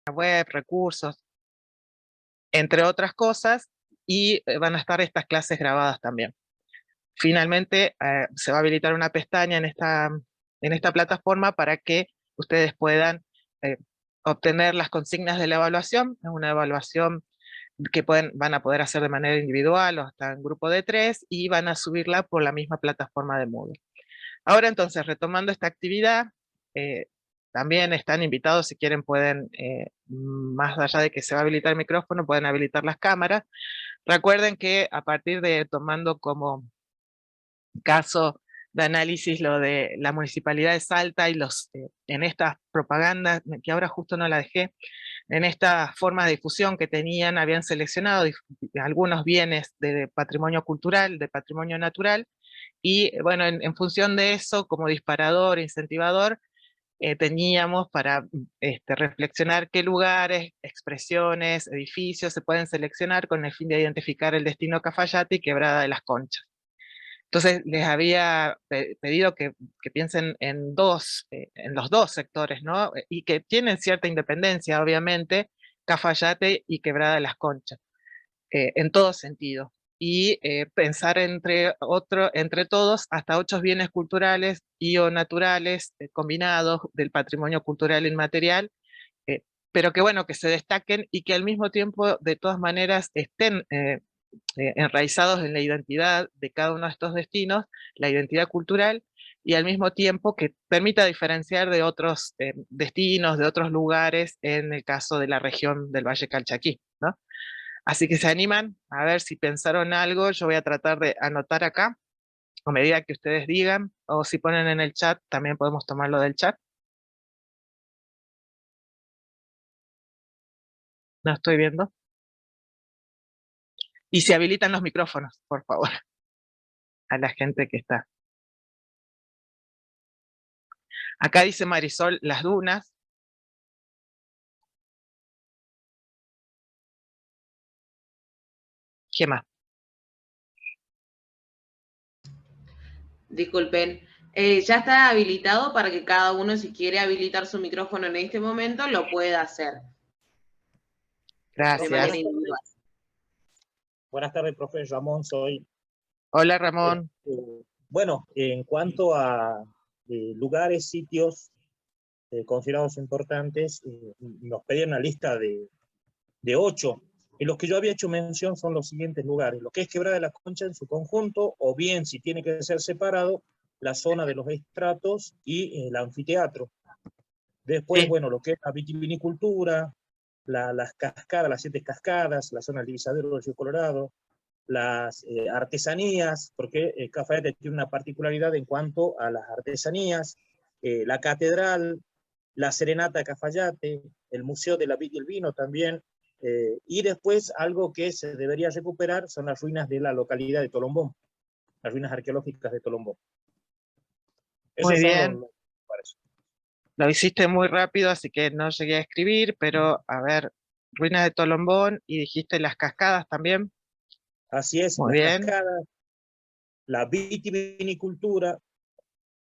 web, recursos, entre otras cosas, y van a estar estas clases grabadas también. Finalmente, se va a habilitar una pestaña en esta plataforma para que ustedes puedan eh, obtener las consignas de la evaluación. Es una evaluación que van a poder hacer de manera individual o hasta en grupo de 3 y van a subirla por la misma plataforma de Moodle. Ahora entonces, retomando esta actividad, también están invitados, si quieren pueden, más allá de que se va a habilitar el micrófono, pueden habilitar las cámaras. Recuerden que a partir de tomando como caso de análisis lo de la Municipalidad de Salta y en estas propagandas, que ahora justo no la dejé, en estas formas de difusión que tenían, habían seleccionado algunos bienes de patrimonio cultural, de patrimonio natural, y bueno, en función de eso, como disparador, incentivador, teníamos para reflexionar qué lugares, expresiones, edificios se pueden seleccionar con el fin de identificar el destino Cafayate y Quebrada de las Conchas. Entonces les había pedido que piensen en los dos sectores, ¿no? Y que tienen cierta independencia, obviamente, Cafayate y Quebrada de las Conchas, en todo sentido. Y pensar entre todos hasta 8 bienes culturales y o naturales combinados del patrimonio cultural inmaterial, pero que bueno, que se destaquen y que al mismo tiempo, de todas maneras, estén enraizados en la identidad de cada uno de estos destinos, la identidad cultural, y al mismo tiempo que permita diferenciar de otros destinos, de otros lugares, en el caso de la región del Valle Calchaquí, ¿no? Así que se animan a ver si pensaron algo. Yo voy a tratar de anotar acá, a medida que ustedes digan, o si ponen en el chat, también podemos tomarlo del chat. No estoy viendo. Y si habilitan los micrófonos, por favor, a la gente que está. Acá dice Marisol, las dunas. ¿Qué más? Disculpen, ya está habilitado para que cada uno, si quiere habilitar su micrófono en este momento, lo pueda hacer. Gracias. De manera individual. Buenas tardes, profe. Ramón soy. Hola, Ramón. Bueno, en cuanto a lugares, sitios considerados importantes, nos pedían una lista de 8. Y los que yo había hecho mención son los siguientes lugares: lo que es Quebrada de la Concha en su conjunto, o bien, si tiene que ser separado, la zona de los estratos y el anfiteatro. Después, Sí. bueno, lo que es la vitivinicultura, las cascadas, las 7 cascadas, la zona del divisadero del Río Colorado, las artesanías, porque Cafayate tiene una particularidad en cuanto a las artesanías, la catedral, la serenata de Cafayate, el Museo de la Vid y el Vino también, y después algo que se debería recuperar son las ruinas de la localidad de Tolombón, las ruinas arqueológicas de Tolombón. Muy bien. Lo hiciste muy rápido, así que no llegué a escribir, pero a ver, ruinas de Tolombón, y dijiste las cascadas también. Así es, muy las bien. Cascadas, la vitivinicultura,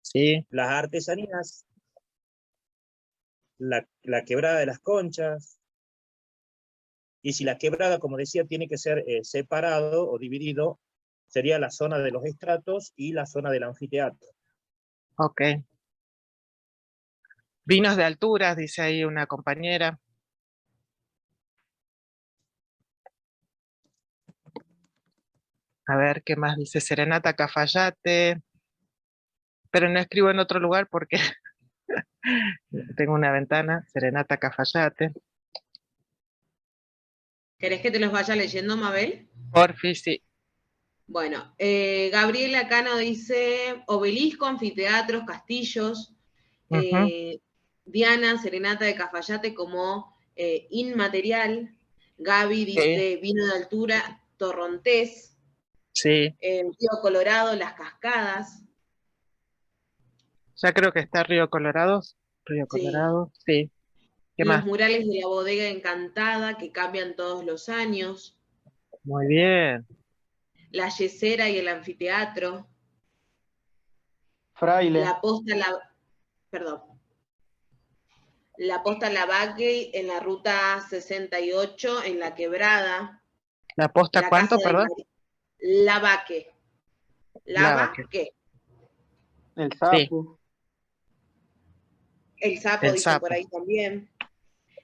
sí. Las artesanías, la Quebrada de las Conchas, y si la quebrada, como decía, tiene que ser separado o dividido, sería la zona de los estratos y la zona del anfiteatro. Ok. Vinos de alturas, dice ahí una compañera. A ver, ¿qué más dice? Serenata Cafayate. Pero no escribo en otro lugar porque tengo una ventana. Serenata Cafayate. ¿Querés que te los vaya leyendo, Mabel? Porfi, sí. Bueno, Gabriela Cano dice obelisco, anfiteatros, castillos. Diana, Serenata de Cafayate como inmaterial. Gaby dice vino de altura, torrontés. Sí. Río Colorado, las cascadas. Ya creo que está Río Colorado. Río Colorado, sí. ¿Qué Los más? murales de la bodega encantada que cambian todos los años. Muy bien. La yesera y el anfiteatro. Fraile. La posta, perdón. La posta Lavaque en la ruta 68, en La Quebrada. ¿La posta La cuánto, casa de perdón? Lavaque. Lavaque. Lavaque. El Sí, sapo. El Sapo, el dicen por sapo. ahí también.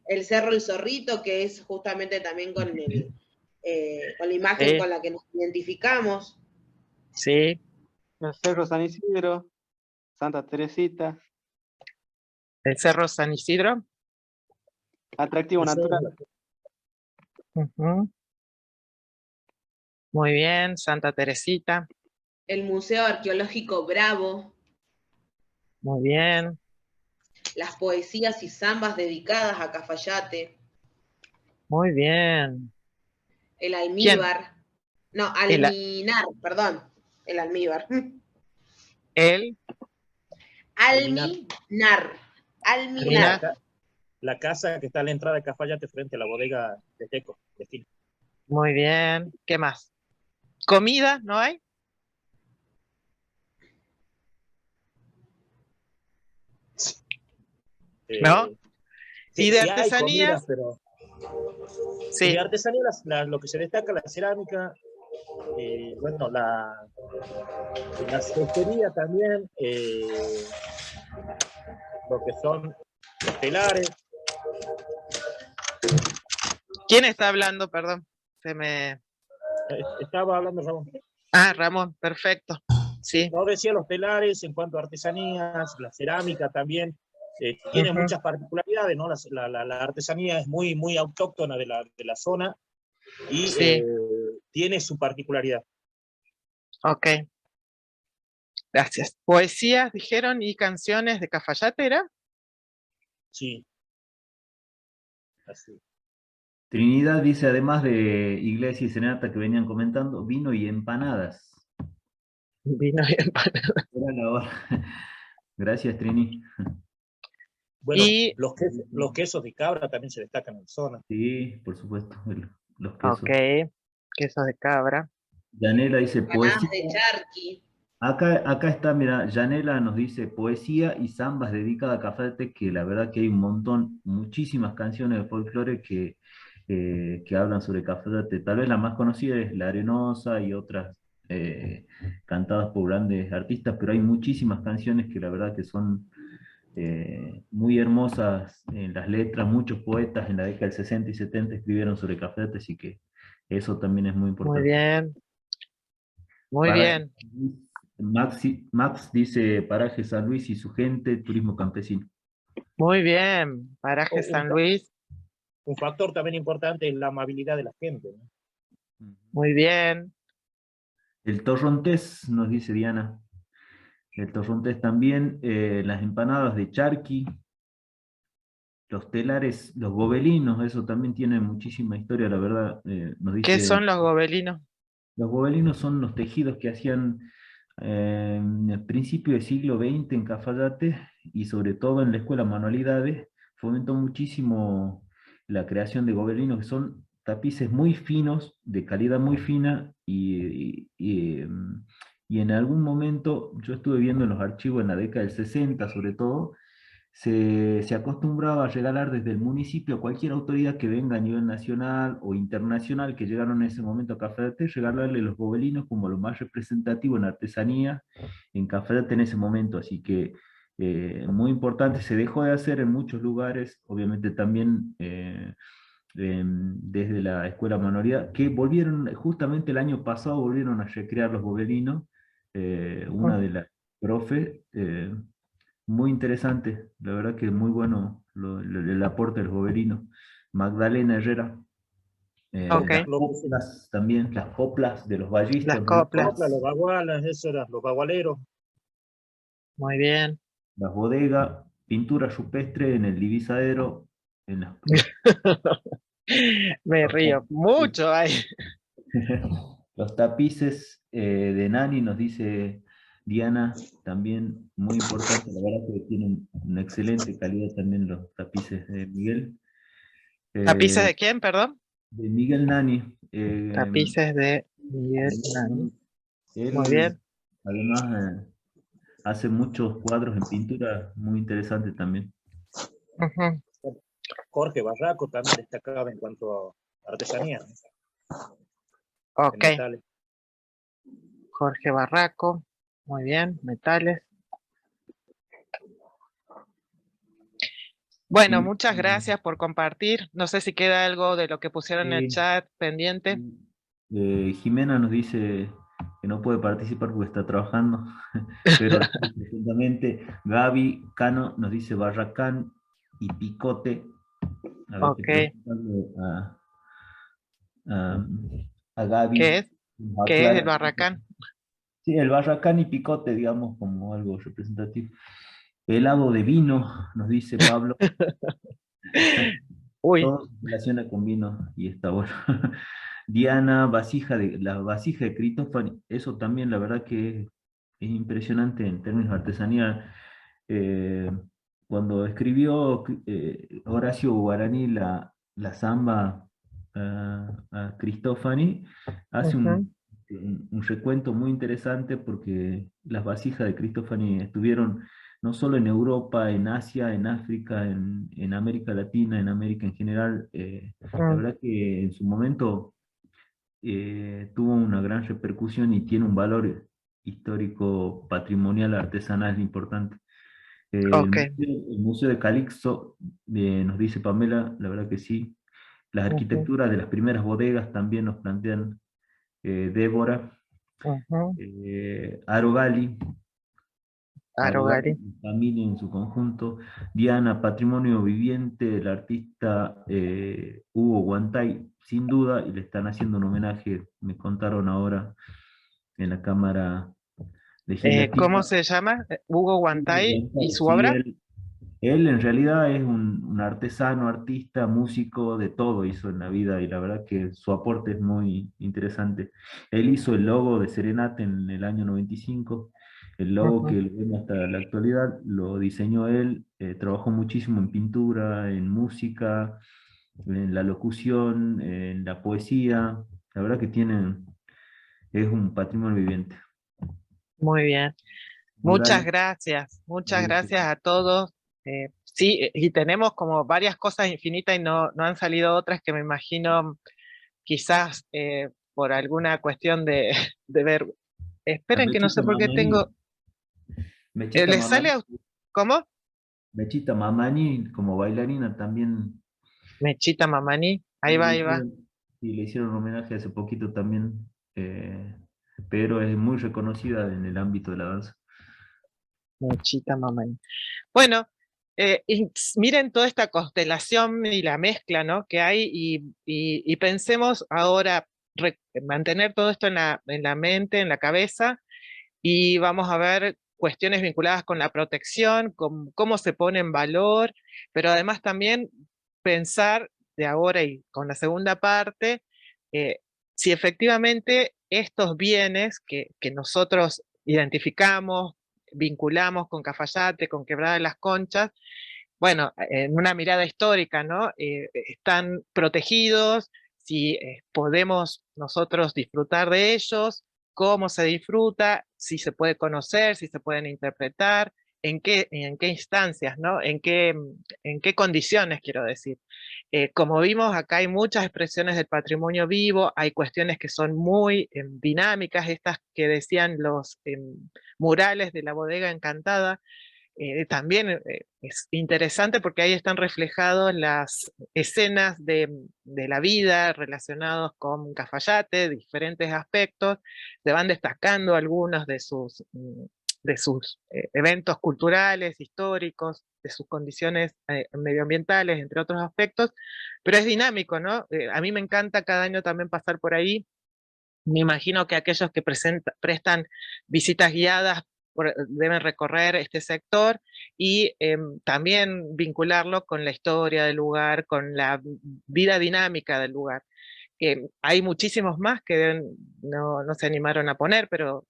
El Cerro El Zorrito, que es justamente también con la imagen Sí, con la que nos identificamos. sí. El Cerro San Isidro. Santa Teresita. El Cerro San Isidro. Atractivo Eso, natural. Ujú. Muy bien, Santa Teresita. El Museo Arqueológico Bravo. Muy bien. Las poesías y zambas dedicadas a Cafayate. Muy bien. El ¿Quién? Almíbar. No, El, Alminar, perdón. El Almíbar. el, Alminar. Alminar. Es la, Alminar. la casa que está a la entrada de Cafayate frente a la bodega de Teco, de esquina. Muy bien. ¿Qué más? ¿Comida? ¿No hay? ¿No? Sí, ¿Y de sí hay comidas, artesanías? pero y de Sí. artesanía lo que se destaca, la cerámica, bueno, la cestería también, lo que son los telares. ¿Quién está hablando? Perdón. Se me... Estaba hablando, Ramón. Ah, Ramón, perfecto. Sí. No decía los telares en cuanto a artesanías, la cerámica también. Tiene Ujú. muchas particularidades, ¿no? La artesanía es muy, muy autóctona de la zona y Sí, tiene su particularidad. ok. Gracias. Poesías, dijeron, y canciones de Cafayate, ¿era? Sí, así. Trinidad dice, además de iglesia y serenata que venían comentando, vino y empanadas. Vino bien. Era la hora. Gracias, Trini. Bueno, Y, los quesos de cabra también se destacan en la zona. Sí, por supuesto, los ok, quesos. quesos de cabra. Yanela dice Empanadas poesía. de charqui. Acá está, mira, Yanela nos dice poesía y zambas dedicadas a Cafayate, que la verdad que hay un montón, muchísimas canciones de folclore que hablan sobre Cafayate. Tal vez la más conocida es La Arenosa y otras cantadas por grandes artistas, pero hay muchísimas canciones que la verdad que son muy hermosas en las letras. Muchos poetas en la década del 60 y 70 escribieron sobre Cafayate, así que eso también es muy Muy importante. bien, muy Paraje bien. Max dice Paraje San Luis y su gente, turismo campesino. Muy bien. Paraje Un, San Luis. un factor también importante es la amabilidad de la gente, ¿no? Muy bien. El torrontés, nos dice Diana. El torrontés también, las empanadas de charqui, los telares, los gobelinos, eso también tiene muchísima historia, la verdad. Nos ¿Qué dice, son los gobelinos? los gobelinos son los tejidos que hacían en el principio del siglo XX en Cafayate y sobre todo en la Escuela Manualidades, fomentó muchísimo la creación de gobelinos, que son tapices muy finos, de calidad muy fina, y en algún momento, yo estuve viendo en los archivos en la década del 60 sobre todo, se acostumbraba a regalar desde el municipio a cualquier autoridad que venga a nivel nacional o internacional que llegaron en ese momento a Cafayate, regalarle los gobelinos como lo más representativo en artesanía en Cafayate en ese momento. Así que muy importante, se dejó de hacer en muchos lugares, obviamente también desde la Escuela Manualidad, que volvieron, justamente el año pasado volvieron a recrear los gobelinos, una de las profes, muy interesante, la verdad que muy bueno el aporte del Joverino. Magdalena Herrera, Ok, las coplas también, las coplas de los las ballistas, ¿no? coplas. Los bagualas, eso eran los bagualeros. Muy bien. Las bodegas, pintura rupestre en el divisadero, en Me los, río mucho ahí. los tapices de Nani, nos dice Diana, también muy importante, la verdad que tienen una excelente calidad también los tapices de Miguel. ¿Tapices Eh, de quién, perdón? de Miguel Nani. Tapices de Miguel Nani. Muy Él, bien. además, hace muchos cuadros en pintura muy interesantes también. Ujú. Jorge Barraco también destacaba en cuanto a artesanía, ¿no? En Ok, metales. Jorge Barraco, muy bien, metales. Bueno, Y, muchas gracias por compartir. No sé si queda algo de lo que pusieron en el y- chat pendiente. Jimena nos dice que no puede participar porque está trabajando, pero precisamente Gaby Cano nos dice Barracán y Picote. A ver qué Ok, preguntarle a, a Gaby. ¿qué es? Nos ¿Qué es el aclara. Barracán? Sí, el Barracán y Picote, digamos, como algo representativo. Helado de vino, nos dice Pablo. Uy, Todo se relaciona con vino y está bueno. Diana, la vasija de Cristófani, eso también la verdad que es impresionante en términos de artesanía. Eh, Cuando escribió Horacio Guaraní la samba a Cristofani, hace ujú, un recuento muy interesante porque las vasijas de Cristofani estuvieron no solo en Europa, en Asia, en África, en América Latina, en América en general. La mm, verdad que en su momento tuvo una gran repercusión y tiene un valor histórico, patrimonial, artesanal importante. ok, El Museo de Calixto, nos dice Pamela, la verdad que sí. Las ujú, arquitecturas de las primeras bodegas también nos plantean Débora, ujú. Arogali, Arogari. familia en su conjunto, Diana, Patrimonio Viviente del artista Hugo Guantay, sin duda, y le están haciendo un homenaje, me contaron ahora en la Cámara ¿Cómo Legislativa. se llama? Hugo Hugo Guantay y Guantay, su sí, obra. él en realidad es un artesano, artista, músico, de todo hizo en la vida y la verdad que su aporte es muy interesante. Él hizo el logo de Serenate en el año 95, el logo Ujú. que lo vemos hasta la actualidad lo diseñó él, trabajó muchísimo en pintura, en música, en la locución, en la poesía, la verdad que es un patrimonio viviente. Muy bien. Muchas Murales, gracias. Muchas dice, gracias a todos. Sí, y tenemos como varias cosas infinitas y no han salido otras que me imagino quizás por alguna cuestión de, de ver. a Esperen que no sé Mechita por qué Mamani, tengo. Mechita ¿Les sale Mamani. cómo? Mechita Mamani, como bailarina, también Mechita Mamani. Ahí va, le ahí va. hicieron, y le hicieron homenaje hace poquito también, pero es muy reconocida en el ámbito de la danza. Mechita Mamani. Bueno, miren toda esta constelación y la mezcla, ¿no? que hay y pensemos ahora mantener todo esto en la mente, en la cabeza y vamos a ver cuestiones vinculadas con la protección, con cómo se pone en valor, pero además también pensar de ahora y con la segunda parte, eh, si efectivamente estos bienes que nosotros identificamos, vinculamos con Cafayate, con Quebrada de las Conchas, bueno, en una mirada histórica, ¿no? Están protegidos, si podemos nosotros disfrutar de ellos, cómo se disfruta, si se puede conocer, si se pueden interpretar, en qué instancias, ¿no? En qué condiciones, quiero decir. Como vimos, acá hay muchas expresiones del patrimonio vivo, hay cuestiones que son muy dinámicas, estas que decían los murales de la bodega encantada, también es interesante porque ahí están reflejadas las escenas de la vida relacionados con Cafayate, diferentes aspectos, se van destacando algunos de sus eventos culturales, históricos, de sus condiciones medioambientales, entre otros aspectos, pero es dinámico, ¿no? A mí me encanta cada año también pasar por ahí. Me imagino que aquellos que prestan visitas guiadas deben recorrer este sector y también vincularlo con la historia del lugar, con la vida dinámica del lugar. Hay muchísimos más que no se animaron a poner, pero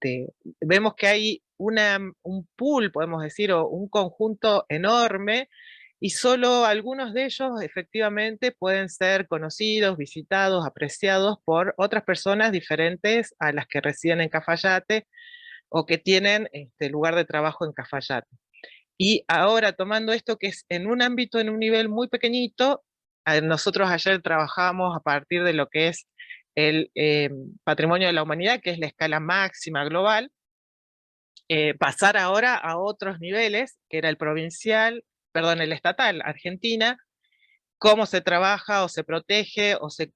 este, vemos que hay un pool, podemos decir, o un conjunto enorme y solo algunos de ellos efectivamente pueden ser conocidos, visitados, apreciados por otras personas diferentes a las que residen en Cafayate o que tienen este lugar de trabajo en Cafayate. Y ahora tomando esto que es en un ámbito, en un nivel muy pequeñito, nosotros ayer trabajamos a partir de lo que es el patrimonio de la humanidad, que es la escala máxima global, pasar ahora a otros niveles, que era el provincial, perdón, el estatal, Argentina, cómo se trabaja o se protege o se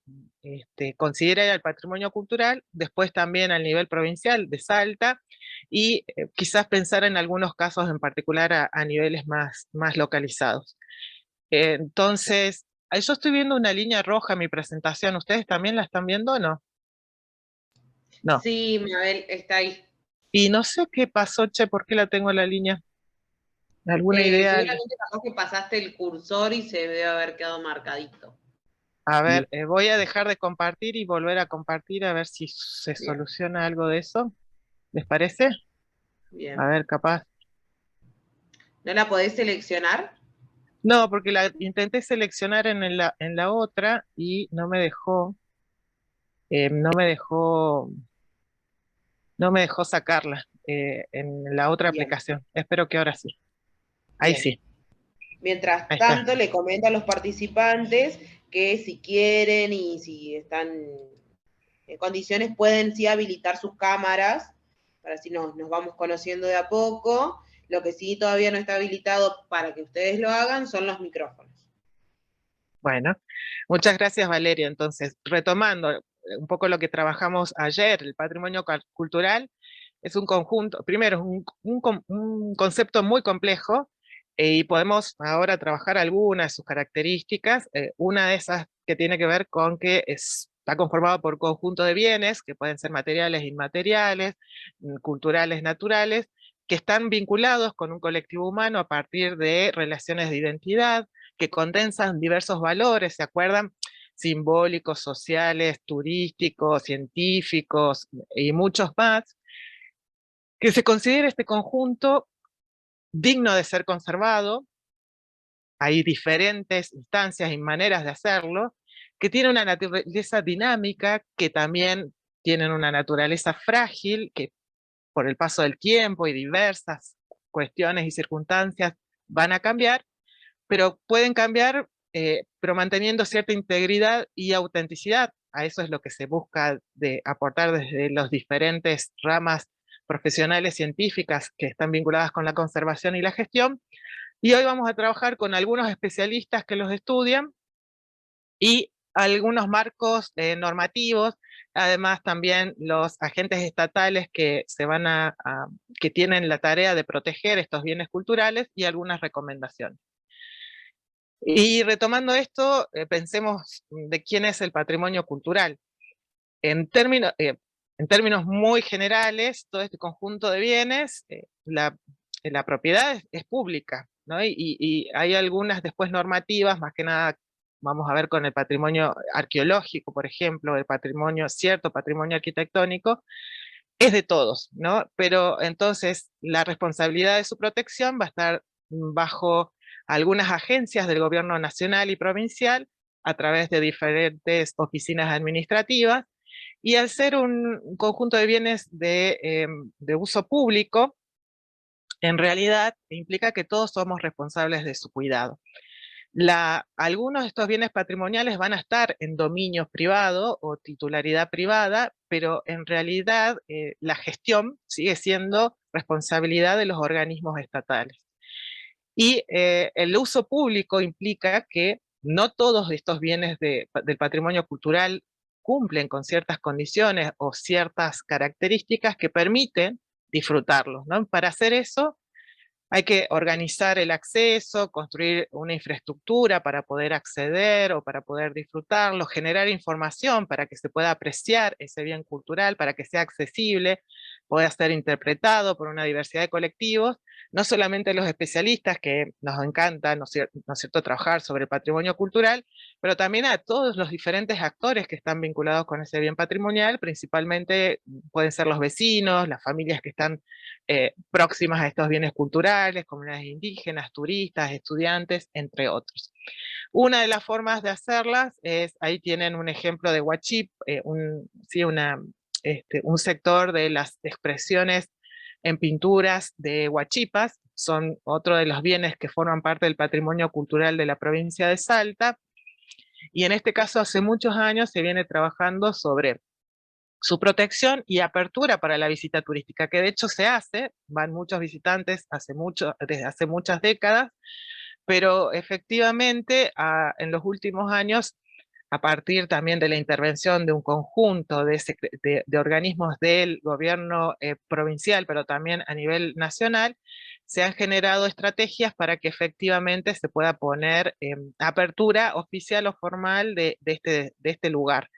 considera el patrimonio cultural, después también al nivel provincial de Salta, y quizás pensar en algunos casos en particular a niveles más localizados. Entonces, yo estoy viendo una línea roja en mi presentación, ¿ustedes también la están viendo o no? No. Sí, Mabel, está ahí. Y no sé qué pasó, che, ¿por qué la tengo en la línea? ¿Alguna idea? Seguramente capaz que pasaste el cursor y se debe haber quedado marcadito. A ver, voy a dejar de compartir y volver a compartir a ver si se Bien. soluciona algo de eso. ¿Les parece? Bien. A ver, capaz. ¿No la podés seleccionar? No, porque la intenté seleccionar en la otra y no me dejó, no me dejó, no me dejó sacarla en la otra Bien. aplicación. Espero que ahora sí. Ahí Bien. sí. Mientras Ahí está. tanto, le comento a los participantes que si quieren y si están en condiciones, pueden sí habilitar sus cámaras, para así nos vamos conociendo de a poco. Lo que sí todavía no está habilitado para que ustedes lo hagan son los micrófonos. Bueno, muchas gracias Valeria. Entonces, retomando un poco lo que trabajamos ayer, el patrimonio cultural es un conjunto, primero es un concepto muy complejo y podemos ahora trabajar algunas de sus características. Una de esas que tiene que ver con que está conformado por conjunto de bienes, que pueden ser materiales, inmateriales, culturales, naturales, que están vinculados con un colectivo humano a partir de relaciones de identidad, que condensan diversos valores, ¿se acuerdan? Simbólicos, sociales, turísticos, científicos y muchos más, que se considera este conjunto digno de ser conservado. Hay diferentes instancias y maneras de hacerlo, que tiene una naturaleza dinámica, que también tienen una naturaleza frágil, que por el paso del tiempo y diversas cuestiones y circunstancias van a cambiar, pero pueden cambiar, pero manteniendo cierta integridad y autenticidad. A eso es lo que se busca de aportar desde las diferentes ramas profesionales científicas que están vinculadas con la conservación y la gestión. Y hoy vamos a trabajar con algunos especialistas que los estudian y algunos marcos normativos, además también los agentes estatales que que tienen la tarea de proteger estos bienes culturales y algunas recomendaciones. Y retomando esto, pensemos de quién es el patrimonio cultural. En términos muy generales, todo este conjunto de bienes, la propiedad es pública, ¿no? Y hay algunas después normativas, más que nada vamos a ver con el patrimonio arqueológico, por ejemplo, el patrimonio, cierto patrimonio arquitectónico, es de todos, ¿no? Pero entonces la responsabilidad de su protección va a estar bajo algunas agencias del gobierno nacional y provincial a través de diferentes oficinas administrativas, y al ser un conjunto de bienes de uso público, en realidad implica que todos somos responsables de su cuidado. Algunos de estos bienes patrimoniales van a estar en dominio privado o titularidad privada, pero en realidad la gestión sigue siendo responsabilidad de los organismos estatales. Y el uso público implica que no todos estos bienes del patrimonio cultural cumplen con ciertas condiciones o ciertas características que permiten disfrutarlos, ¿no? Para hacer eso hay que organizar el acceso, construir una infraestructura para poder acceder o para poder disfrutarlo, generar información para que se pueda apreciar ese bien cultural, para que sea accesible, pueda ser interpretado por una diversidad de colectivos, no solamente los especialistas, que nos encanta, ¿no es cierto?, trabajar sobre el patrimonio cultural, pero también a todos los diferentes actores que están vinculados con ese bien patrimonial, principalmente pueden ser los vecinos, las familias que están próximas a estos bienes culturales, comunidades indígenas, turistas, estudiantes, entre otros. Una de las formas de hacerlas es, ahí tienen un ejemplo de Huachip, un sector de las expresiones en pinturas de Huachipas, son otro de los bienes que forman parte del patrimonio cultural de la provincia de Salta, y en este caso hace muchos años se viene trabajando sobre su protección y apertura para la visita turística, que de hecho se hace, van muchos visitantes desde hace muchas décadas, pero efectivamente en los últimos años, a partir también de la intervención de un conjunto de organismos del gobierno provincial, pero también a nivel nacional, se han generado estrategias para que efectivamente se pueda poner apertura oficial o formal de este lugar.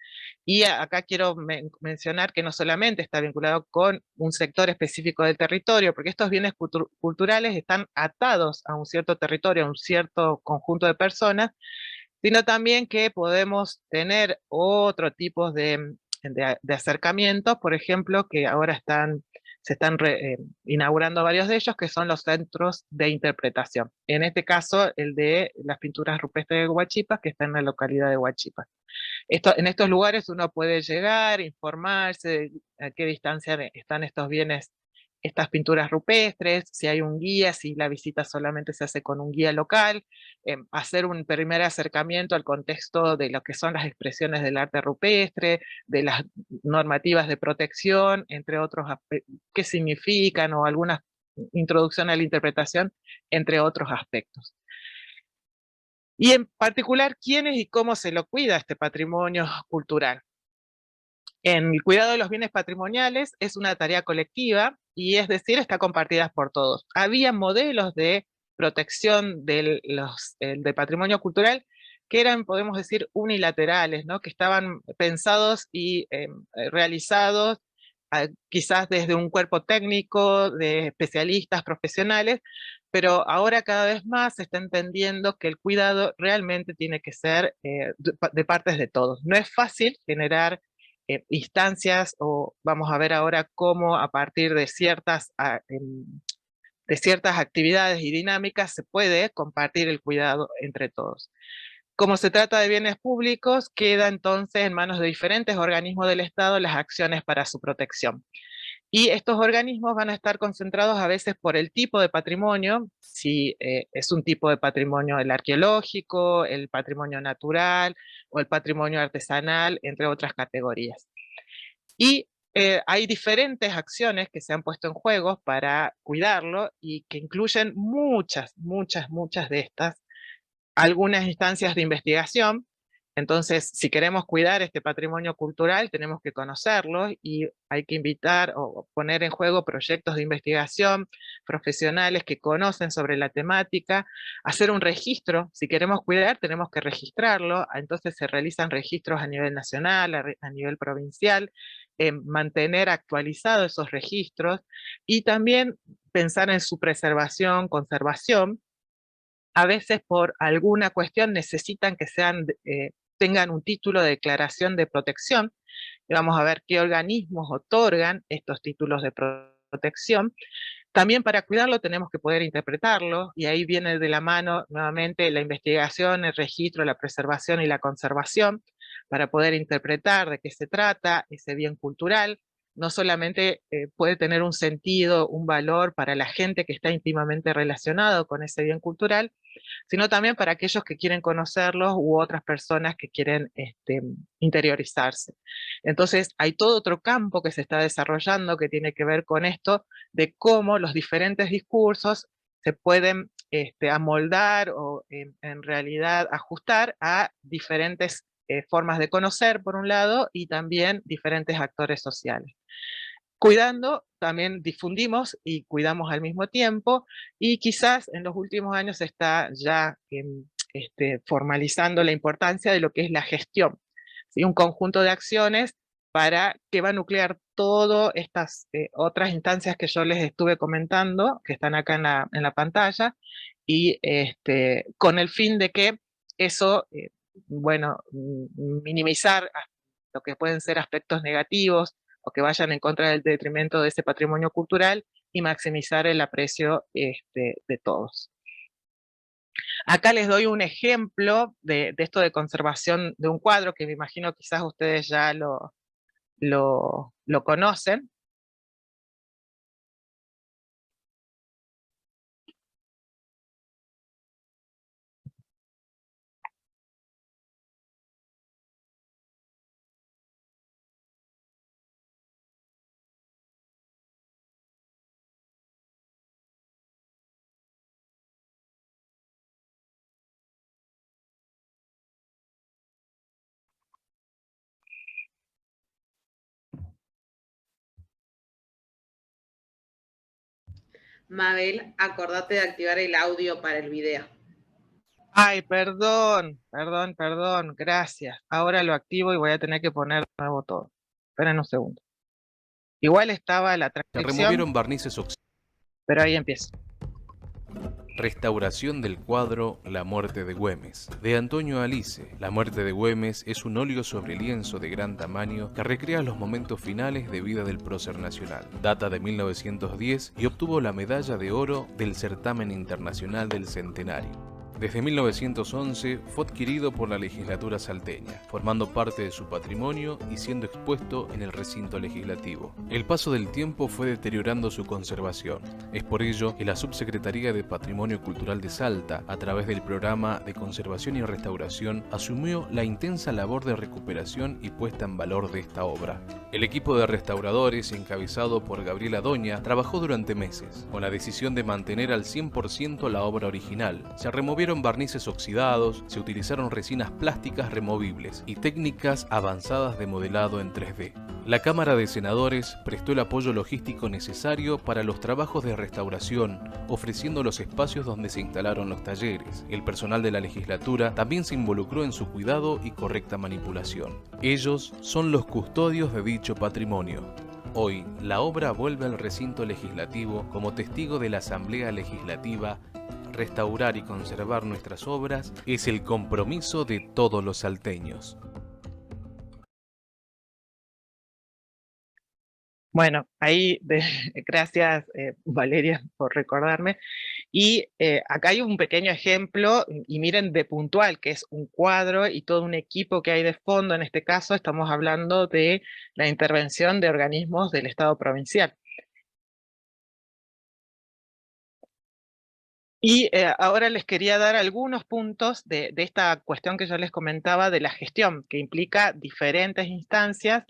Y acá quiero mencionar que no solamente está vinculado con un sector específico del territorio, porque estos bienes culturales están atados a un cierto territorio, a un cierto conjunto de personas, sino también que podemos tener otro tipo de acercamientos, por ejemplo, que ahora se están inaugurando varios de ellos, que son los centros de interpretación. En este caso, el de las pinturas rupestres de Huachipas, que está en la localidad de Huachipas. En estos lugares uno puede llegar, informarse de a qué distancia están estos bienes, estas pinturas rupestres, si hay un guía, si la visita solamente se hace con un guía local, hacer un primer acercamiento al contexto de lo que son las expresiones del arte rupestre, de las normativas de protección, entre otros, qué significan o alguna introducción a la interpretación, entre otros aspectos. Y en particular, quiénes y cómo se lo cuida este patrimonio cultural. En el cuidado de los bienes patrimoniales es una tarea colectiva, y es decir, está compartida por todos. Había modelos de protección del patrimonio cultural que eran, podemos decir, unilaterales, ¿no? Que estaban pensados y realizados quizás desde un cuerpo técnico, de especialistas, profesionales, pero ahora cada vez más se está entendiendo que el cuidado realmente tiene que ser de partes de todos. No es fácil generar instancias, o vamos a ver ahora cómo a partir de ciertas actividades y dinámicas se puede compartir el cuidado entre todos. Como se trata de bienes públicos, queda entonces en manos de diferentes organismos del Estado las acciones para su protección. Y estos organismos van a estar concentrados a veces por el tipo de patrimonio, si es un tipo de patrimonio el arqueológico, el patrimonio natural o el patrimonio artesanal, entre otras categorías. Y hay diferentes acciones que se han puesto en juego para cuidarlo y que incluyen muchas de estas, algunas instancias de investigación. Entonces, si queremos cuidar este patrimonio cultural, tenemos que conocerlo, y hay que invitar o poner en juego proyectos de investigación, profesionales que conocen sobre la temática, hacer un registro. Si queremos cuidar, tenemos que registrarlo, entonces se realizan registros a nivel nacional, a nivel provincial, mantener actualizados esos registros, y también pensar en su preservación, conservación. A veces por alguna cuestión necesitan que tengan un título de declaración de protección, y vamos a ver qué organismos otorgan estos títulos de protección. También para cuidarlo tenemos que poder interpretarlo, y ahí viene de la mano nuevamente la investigación, el registro, la preservación y la conservación, para poder interpretar de qué se trata ese bien cultural. No solamente puede tener un sentido, un valor para la gente que está íntimamente relacionado con ese bien cultural, sino también para aquellos que quieren conocerlos u otras personas que quieren interiorizarse. Entonces hay todo otro campo que se está desarrollando que tiene que ver con esto, de cómo los diferentes discursos se pueden amoldar o en realidad ajustar a diferentes formas de conocer, por un lado, y también diferentes actores sociales. Cuidando, también difundimos y cuidamos al mismo tiempo, y quizás en los últimos años se está ya formalizando la importancia de lo que es la gestión, ¿sí? Un conjunto de acciones que va a nuclear todas estas otras instancias que yo les estuve comentando, que están acá en la pantalla, y con el fin de que eso, minimizar lo que pueden ser aspectos negativos o que vayan en contra del detrimento de ese patrimonio cultural, y maximizar el aprecio de todos. Acá les doy un ejemplo de esto de conservación de un cuadro, que me imagino quizás ustedes ya lo conocen. Mabel, acordate de activar el audio para el video. Ay, perdón, gracias. Ahora lo activo y voy a tener que poner de nuevo todo. Esperen un segundo. Igual estaba la Se transcripción, removieron barnices oxidados. pero ahí empiezo. Restauración del cuadro La muerte de Güemes, de Antonio Alice. La muerte de Güemes es un óleo sobre lienzo de gran tamaño que recrea los momentos finales de vida del prócer nacional. Data de 1910 y obtuvo la medalla de oro del Certamen Internacional del Centenario. Desde 1911 fue adquirido por la legislatura salteña, formando parte de su patrimonio y siendo expuesto en el recinto legislativo. El paso del tiempo fue deteriorando su conservación. Es por ello que la Subsecretaría de Patrimonio Cultural de Salta, a través del Programa de Conservación y Restauración, asumió la intensa labor de recuperación y puesta en valor de esta obra. El equipo de restauradores, encabezado por Gabriela Doña, trabajó durante meses, con la decisión de mantener al 100% la obra original. Se removieron barnices oxidados, se utilizaron resinas plásticas removibles y técnicas avanzadas de modelado en 3D. La Cámara de Senadores prestó el apoyo logístico necesario para los trabajos de restauración, ofreciendo los espacios donde se instalaron los talleres. El personal de la legislatura también se involucró en su cuidado y correcta manipulación. Ellos son los custodios de dicho patrimonio. Hoy, la obra vuelve al recinto legislativo como testigo de la Asamblea Legislativa. Restaurar y conservar nuestras obras es el compromiso de todos los salteños. Bueno, ahí, gracias Valeria por recordarme. Y acá hay un pequeño ejemplo, y miren de puntual, que es un cuadro y todo un equipo que hay de fondo. En este caso estamos hablando de la intervención de organismos del Estado provincial. Y ahora les quería dar algunos puntos de esta cuestión que yo les comentaba de la gestión, que implica diferentes instancias.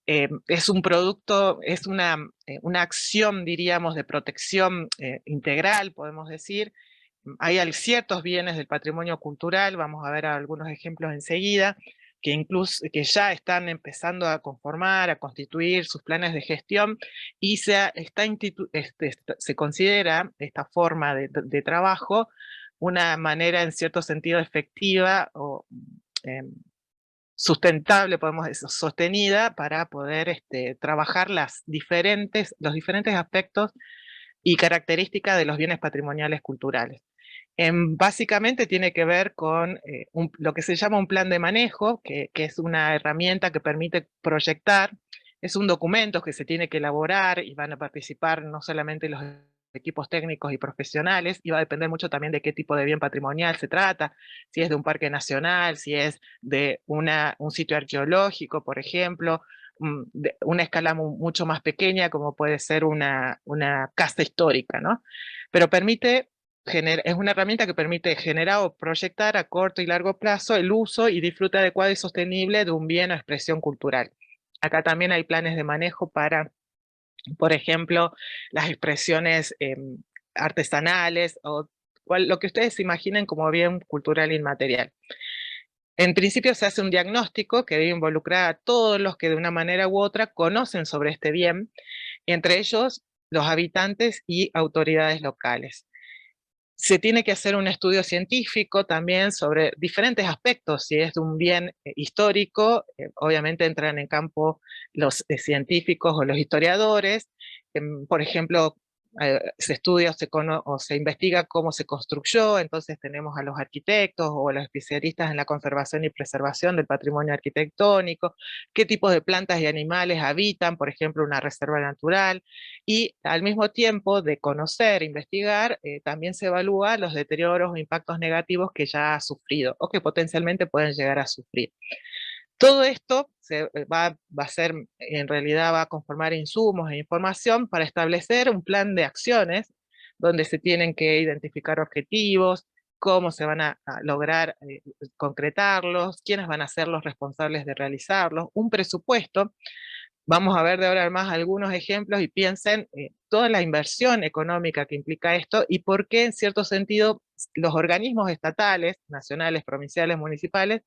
Es un producto, es una acción, diríamos, de protección integral, podemos decir. Hay ciertos bienes del patrimonio cultural, vamos a ver algunos ejemplos enseguida, que ya están empezando a conformar, a constituir sus planes de gestión, y se considera esta forma de trabajo una manera en cierto sentido efectiva o sustentable, podemos decir, sostenida, para poder trabajar los diferentes aspectos y características de los bienes patrimoniales culturales. Básicamente tiene que ver con lo que se llama un plan de manejo, que es una herramienta que permite proyectar. Es un documento que se tiene que elaborar y van a participar no solamente los equipos técnicos y profesionales, y va a depender mucho también de qué tipo de bien patrimonial se trata, si es de un parque nacional, si es de un sitio arqueológico, por ejemplo, de una escala mucho más pequeña, como puede ser una casa histórica, ¿no? Pero es una herramienta que permite generar o proyectar a corto y largo plazo el uso y disfrute adecuado y sostenible de un bien o expresión cultural. Acá también hay planes de manejo para, por ejemplo, las expresiones artesanales o lo que ustedes imaginen como bien cultural inmaterial. En principio se hace un diagnóstico que debe involucrar a todos los que de una manera u otra conocen sobre este bien, entre ellos los habitantes y autoridades locales. Se tiene que hacer un estudio científico también sobre diferentes aspectos. Si es de un bien histórico, obviamente entran en campo los científicos o los historiadores. Por ejemplo, se estudia o se investiga cómo se construyó, entonces tenemos a los arquitectos o a los especialistas en la conservación y preservación del patrimonio arquitectónico, qué tipos de plantas y animales habitan, por ejemplo, una reserva natural, y al mismo tiempo de conocer, investigar, también se evalúa los deterioros o impactos negativos que ya ha sufrido o que potencialmente pueden llegar a sufrir. Todo esto va a ser, en realidad va a conformar insumos e información para establecer un plan de acciones donde se tienen que identificar objetivos, cómo se van a lograr concretarlos, quiénes van a ser los responsables de realizarlos, un presupuesto. Vamos a ver de ahora en más algunos ejemplos y piensen toda la inversión económica que implica esto y por qué en cierto sentido los organismos estatales, nacionales, provinciales, municipales,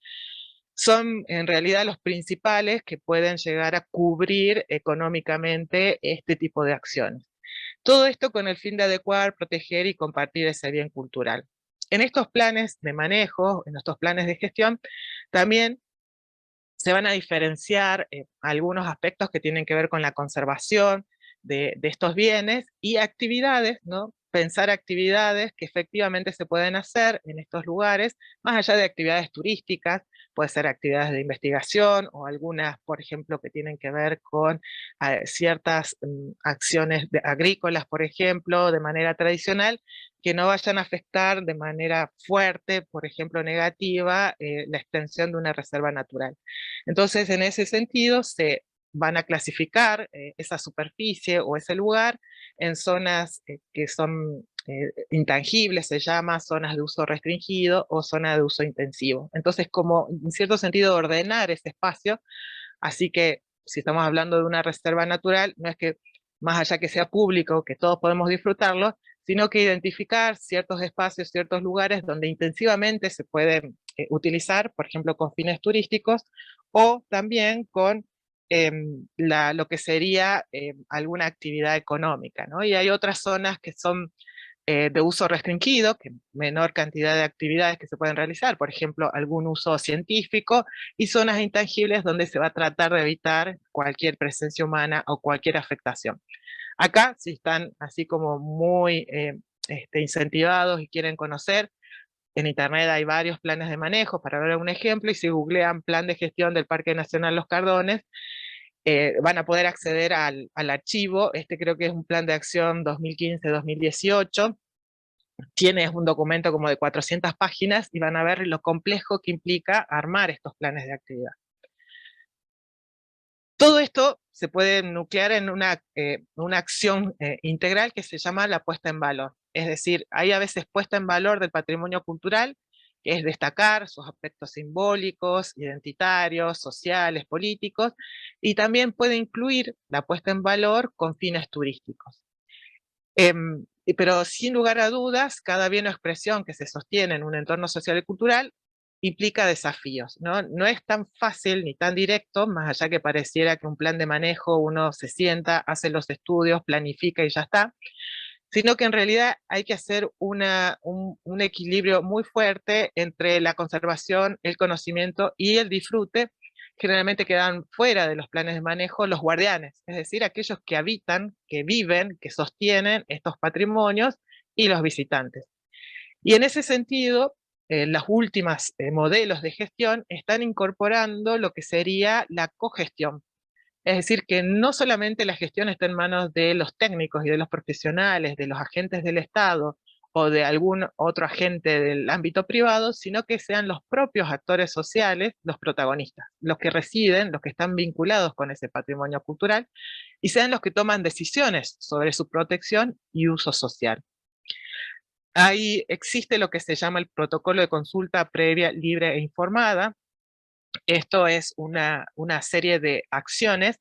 son en realidad los principales que pueden llegar a cubrir económicamente este tipo de acciones. Todo esto con el fin de adecuar, proteger y compartir ese bien cultural. En estos planes de manejo, en estos planes de gestión, también se van a diferenciar algunos aspectos que tienen que ver con la conservación de estos bienes y actividades, ¿no? Pensar actividades que efectivamente se pueden hacer en estos lugares, más allá de actividades turísticas, puede ser actividades de investigación o algunas, por ejemplo, que tienen que ver con ciertas acciones agrícolas, por ejemplo, de manera tradicional, que no vayan a afectar de manera fuerte, por ejemplo, negativa, la extensión de una reserva natural. Entonces, en ese sentido, se van a clasificar esa superficie o ese lugar en zonas que son intangibles, se llama zonas de uso restringido o zona de uso intensivo. Entonces, como en cierto sentido ordenar ese espacio, así que si estamos hablando de una reserva natural, no es que más allá que sea público, que todos podemos disfrutarlo, sino que identificar ciertos espacios, ciertos lugares donde intensivamente se pueden utilizar, por ejemplo, con fines turísticos, o también con lo que sería alguna actividad económica, ¿no? Y hay otras zonas que son de uso restringido, que menor cantidad de actividades que se pueden realizar, por ejemplo, algún uso científico, y zonas intangibles donde se va a tratar de evitar cualquier presencia humana o cualquier afectación. Acá, si están así como muy incentivados y quieren conocer, en internet hay varios planes de manejo, para ver un ejemplo, y si googlean plan de gestión del Parque Nacional Los Cardones, van a poder acceder al archivo. Este creo que es un plan de acción 2015-2018, tiene un documento como de 400 páginas y van a ver lo complejo que implica armar estos planes de actividad. Todo esto se puede nuclear en una acción integral que se llama la puesta en valor. Es decir, hay a veces puesta en valor del patrimonio cultural, que es destacar sus aspectos simbólicos, identitarios, sociales, políticos, y también puede incluir la puesta en valor con fines turísticos. Pero sin lugar a dudas, cada bien o expresión que se sostiene en un entorno social y cultural implica desafíos, ¿no? No es tan fácil ni tan directo, más allá que pareciera que un plan de manejo uno se sienta, hace los estudios, planifica y ya está, sino que en realidad hay que hacer un equilibrio muy fuerte entre la conservación, el conocimiento y el disfrute. Generalmente quedan fuera de los planes de manejo los guardianes, es decir, aquellos que habitan, que viven, que sostienen estos patrimonios y los visitantes. Y en ese sentido, las últimas modelos de gestión están incorporando lo que sería la cogestión. Es decir, que no solamente la gestión está en manos de los técnicos y de los profesionales, de los agentes del Estado o de algún otro agente del ámbito privado, sino que sean los propios actores sociales los protagonistas, los que residen, los que están vinculados con ese patrimonio cultural, y sean los que toman decisiones sobre su protección y uso social. Ahí existe lo que se llama el protocolo de consulta previa, libre e informada. Esto es una serie de acciones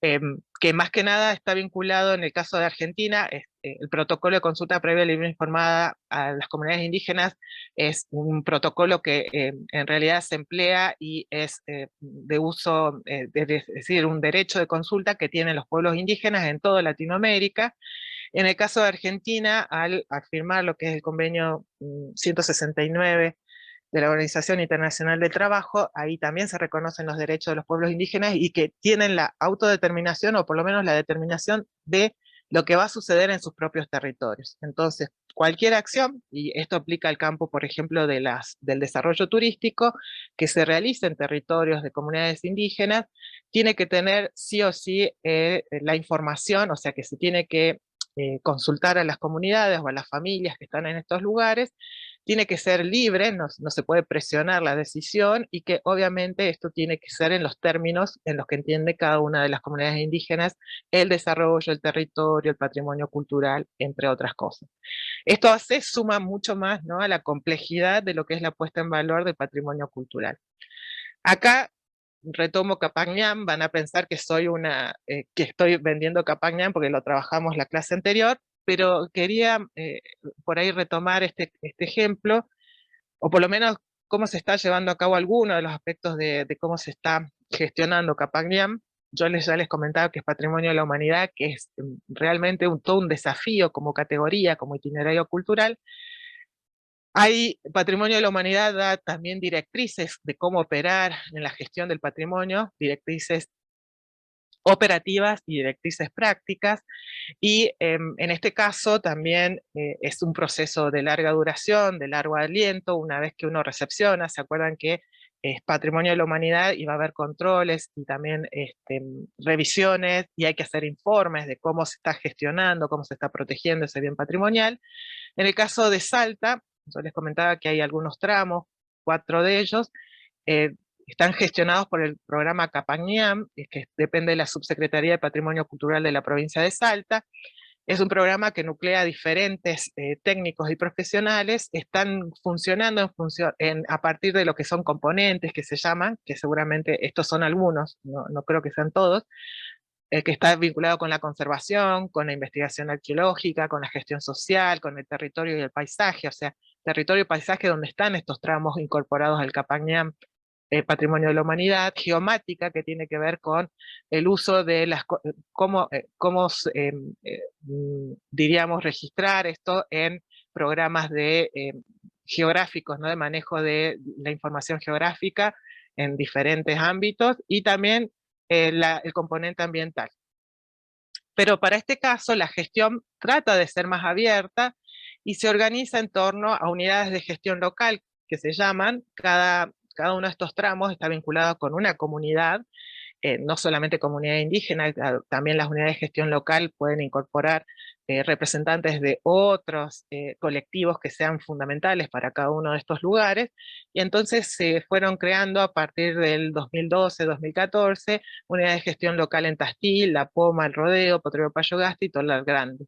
que más que nada está vinculado en el caso de Argentina. El protocolo de consulta previa, libre e informada a las comunidades indígenas es un protocolo que en realidad se emplea y es de uso, es decir, un derecho de consulta que tienen los pueblos indígenas en toda Latinoamérica. En el caso de Argentina, al firmar lo que es el convenio 169 de la Organización Internacional del Trabajo, ahí también se reconocen los derechos de los pueblos indígenas y que tienen la autodeterminación, o por lo menos la determinación de lo que va a suceder en sus propios territorios. Entonces, cualquier acción, y esto aplica al campo, por ejemplo, del desarrollo turístico, que se realice en territorios de comunidades indígenas, tiene que tener sí o sí la información, o sea que se tiene que consultar a las comunidades o a las familias que están en estos lugares, tiene que ser libre, no se puede presionar la decisión, y que obviamente esto tiene que ser en los términos en los que entiende cada una de las comunidades indígenas el desarrollo, el territorio, el patrimonio cultural, entre otras cosas. Esto suma mucho más, ¿no?, a la complejidad de lo que es la puesta en valor del patrimonio cultural. Acá retomo Capañán, van a pensar que que estoy vendiendo Capañán porque lo trabajamos la clase anterior, pero quería por ahí retomar este ejemplo, o por lo menos cómo se está llevando a cabo alguno de los aspectos de cómo se está gestionando Capañán, ya les comentaba que es Patrimonio de la Humanidad, que es realmente todo un desafío como categoría, como itinerario cultural. Hay Patrimonio de la Humanidad, da también directrices de cómo operar en la gestión del patrimonio, directrices operativas y directrices prácticas, y en este caso también es un proceso de larga duración, de largo aliento, una vez que uno recepciona. Se acuerdan que es Patrimonio de la Humanidad y va a haber controles y también revisiones, y hay que hacer informes de cómo se está gestionando, cómo se está protegiendo ese bien patrimonial. En el caso de Salta, yo les comentaba que hay algunos tramos, 4 de ellos, eh, están gestionados por el programa Capañam, que depende de la Subsecretaría de Patrimonio Cultural de la provincia de Salta. Es un programa que nuclea diferentes técnicos y profesionales, están funcionando a partir de lo que son componentes que se llaman, que seguramente estos son algunos, no creo que sean todos, que está vinculado con la conservación, con la investigación arqueológica, con la gestión social, con el territorio y el paisaje, o sea, territorio y paisaje donde están estos tramos incorporados al Capañam, Patrimonio de la Humanidad, geomática, que tiene que ver con el uso de cómo diríamos, registrar esto en programas geográficos, ¿no? De manejo de la información geográfica en diferentes ámbitos, y también el componente ambiental. Pero para este caso la gestión trata de ser más abierta y se organiza en torno a unidades de gestión local que se llaman. Cada uno de estos tramos está vinculado con una comunidad, no solamente comunidad indígena, también las unidades de gestión local pueden incorporar representantes de otros colectivos que sean fundamentales para cada uno de estos lugares, y entonces se fueron creando a partir del 2012-2014 unidades de gestión local en Tastil, La Poma, El Rodeo, Potrero Payogasta y Tolar Grande.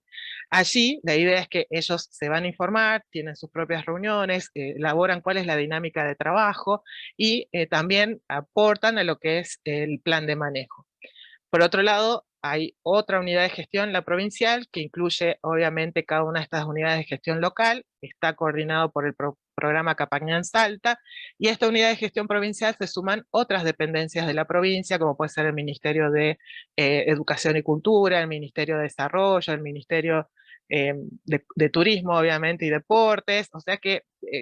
Allí la idea es que ellos se van a informar, tienen sus propias reuniones, elaboran cuál es la dinámica de trabajo y también aportan a lo que es el plan de manejo. Por otro lado, hay otra unidad de gestión, la provincial, que incluye obviamente cada una de estas unidades de gestión local, está coordinado por el programa Capañán Salta, y a esta unidad de gestión provincial se suman otras dependencias de la provincia, como puede ser el Ministerio de Educación y Cultura, el Ministerio de Desarrollo, el Ministerio de Turismo, obviamente, y Deportes, o sea que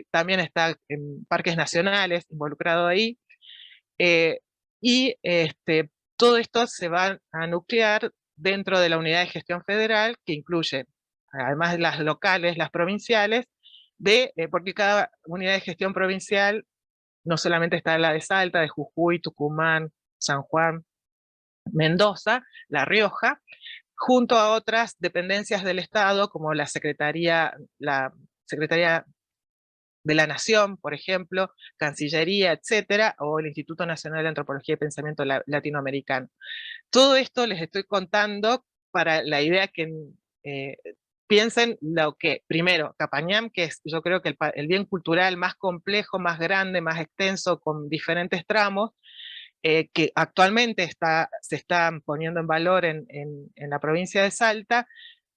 también está en Parques Nacionales involucrado ahí, y todo esto se va a nuclear dentro de la unidad de gestión federal, que incluye, además de las locales, las provinciales, porque cada unidad de gestión provincial no solamente está la de Salta, de Jujuy, Tucumán, San Juan, Mendoza, La Rioja, junto a otras dependencias del Estado, como la Secretaría de la Nación, por ejemplo, Cancillería, etcétera, o el Instituto Nacional de Antropología y Pensamiento Latinoamericano. Todo esto les estoy contando para la idea que eh, piensen lo que, primero, Capañam, que es yo creo que el bien cultural más complejo, más grande, más extenso, con diferentes tramos, que actualmente se están poniendo en valor en la provincia de Salta,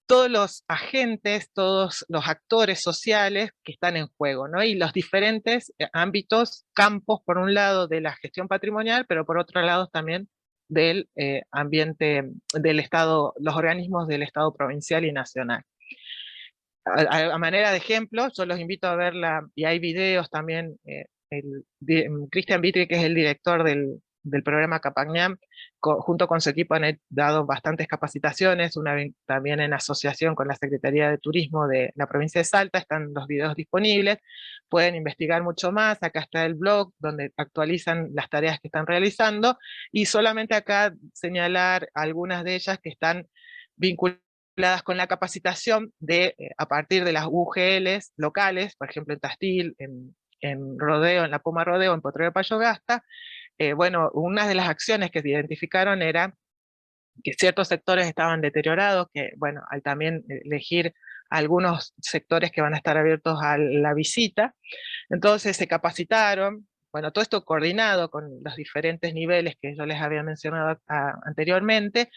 todos los agentes, todos los actores sociales que están en juego, ¿no? Y los diferentes ámbitos, campos, por un lado de la gestión patrimonial, pero por otro lado también del ambiente del Estado, los organismos del Estado provincial y nacional. A manera de ejemplo, yo los invito a verla, y hay videos también, Cristian Vitri, que es el director del programa Capañam, junto con su equipo han dado bastantes capacitaciones, una también en asociación con la Secretaría de Turismo de la provincia de Salta, están los videos disponibles, pueden investigar mucho más, acá está el blog donde actualizan las tareas que están realizando, y solamente acá señalar algunas de ellas que están vinculadas con la capacitación a partir de las UGLs locales, por ejemplo en Tastil, en Rodeo, en La Poma Rodeo, en Potrero Payogasta. Bueno, una de las acciones que se identificaron era que ciertos sectores estaban deteriorados, que bueno, al también elegir algunos sectores que van a estar abiertos a la visita, entonces se capacitaron, bueno, todo esto coordinado con los diferentes niveles que yo les había mencionado anteriormente,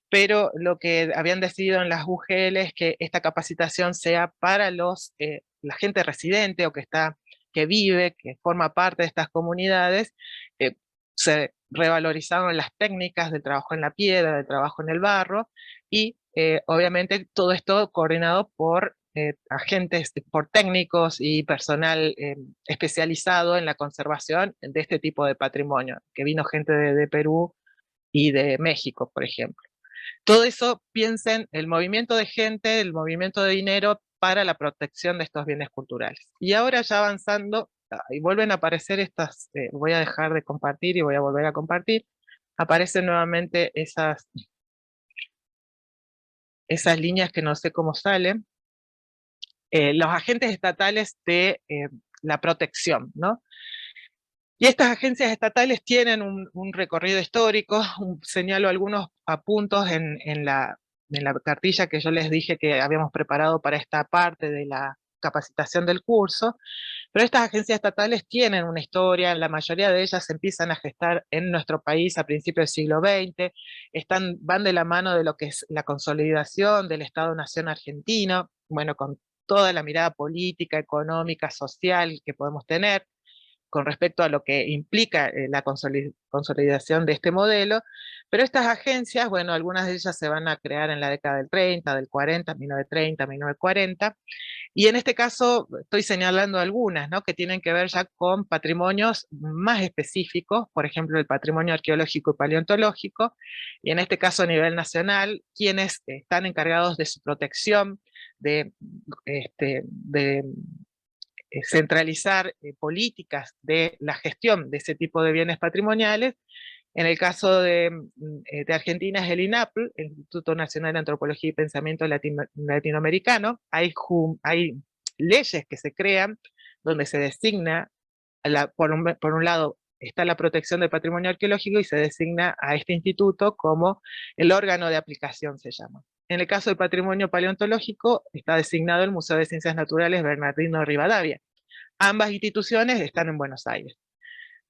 pero lo que habían decidido en las UGL es que esta capacitación sea para la gente residente o que vive, que forma parte de estas comunidades, revalorizaron las técnicas del trabajo en la piedra, del trabajo en el barro, y obviamente todo esto coordinado por agentes, por técnicos y personal especializado en la conservación de este tipo de patrimonio, que vino gente de Perú y de México, por ejemplo. Todo eso, piensen, el movimiento de gente, el movimiento de dinero para la protección de estos bienes culturales. Y ahora ya avanzando, y vuelven a aparecer estas, voy a dejar de compartir y voy a volver a compartir, aparecen nuevamente esas líneas que no sé cómo salen, los agentes estatales de la protección, ¿no? Y estas agencias estatales tienen un recorrido histórico, señalo algunos apuntos en la cartilla que yo les dije que habíamos preparado para esta parte de la capacitación del curso, pero estas agencias estatales tienen una historia, la mayoría de ellas se empiezan a gestar en nuestro país a principios del siglo XX, van de la mano de lo que es la consolidación del Estado-Nación argentino, bueno, con toda la mirada política, económica, social que podemos tener, con respecto a lo que implica la consolidación de este modelo, pero estas agencias, bueno, algunas de ellas se van a crear en la década del 30, del 40, 1930, 1940, y en este caso estoy señalando algunas, ¿no?, que tienen que ver ya con patrimonios más específicos, por ejemplo, el patrimonio arqueológico y paleontológico, y en este caso a nivel nacional, quienes están encargados de su protección, de centralizar políticas de la gestión de ese tipo de bienes patrimoniales. En el caso de Argentina es el INAPL, el Instituto Nacional de Antropología y Pensamiento Latinoamericano. Hay leyes que se crean donde se designa, por un lado, está la protección del patrimonio arqueológico y se designa a este instituto como el órgano de aplicación, se llama. En el caso del patrimonio paleontológico está designado el Museo de Ciencias Naturales Bernardino Rivadavia. Ambas instituciones están en Buenos Aires.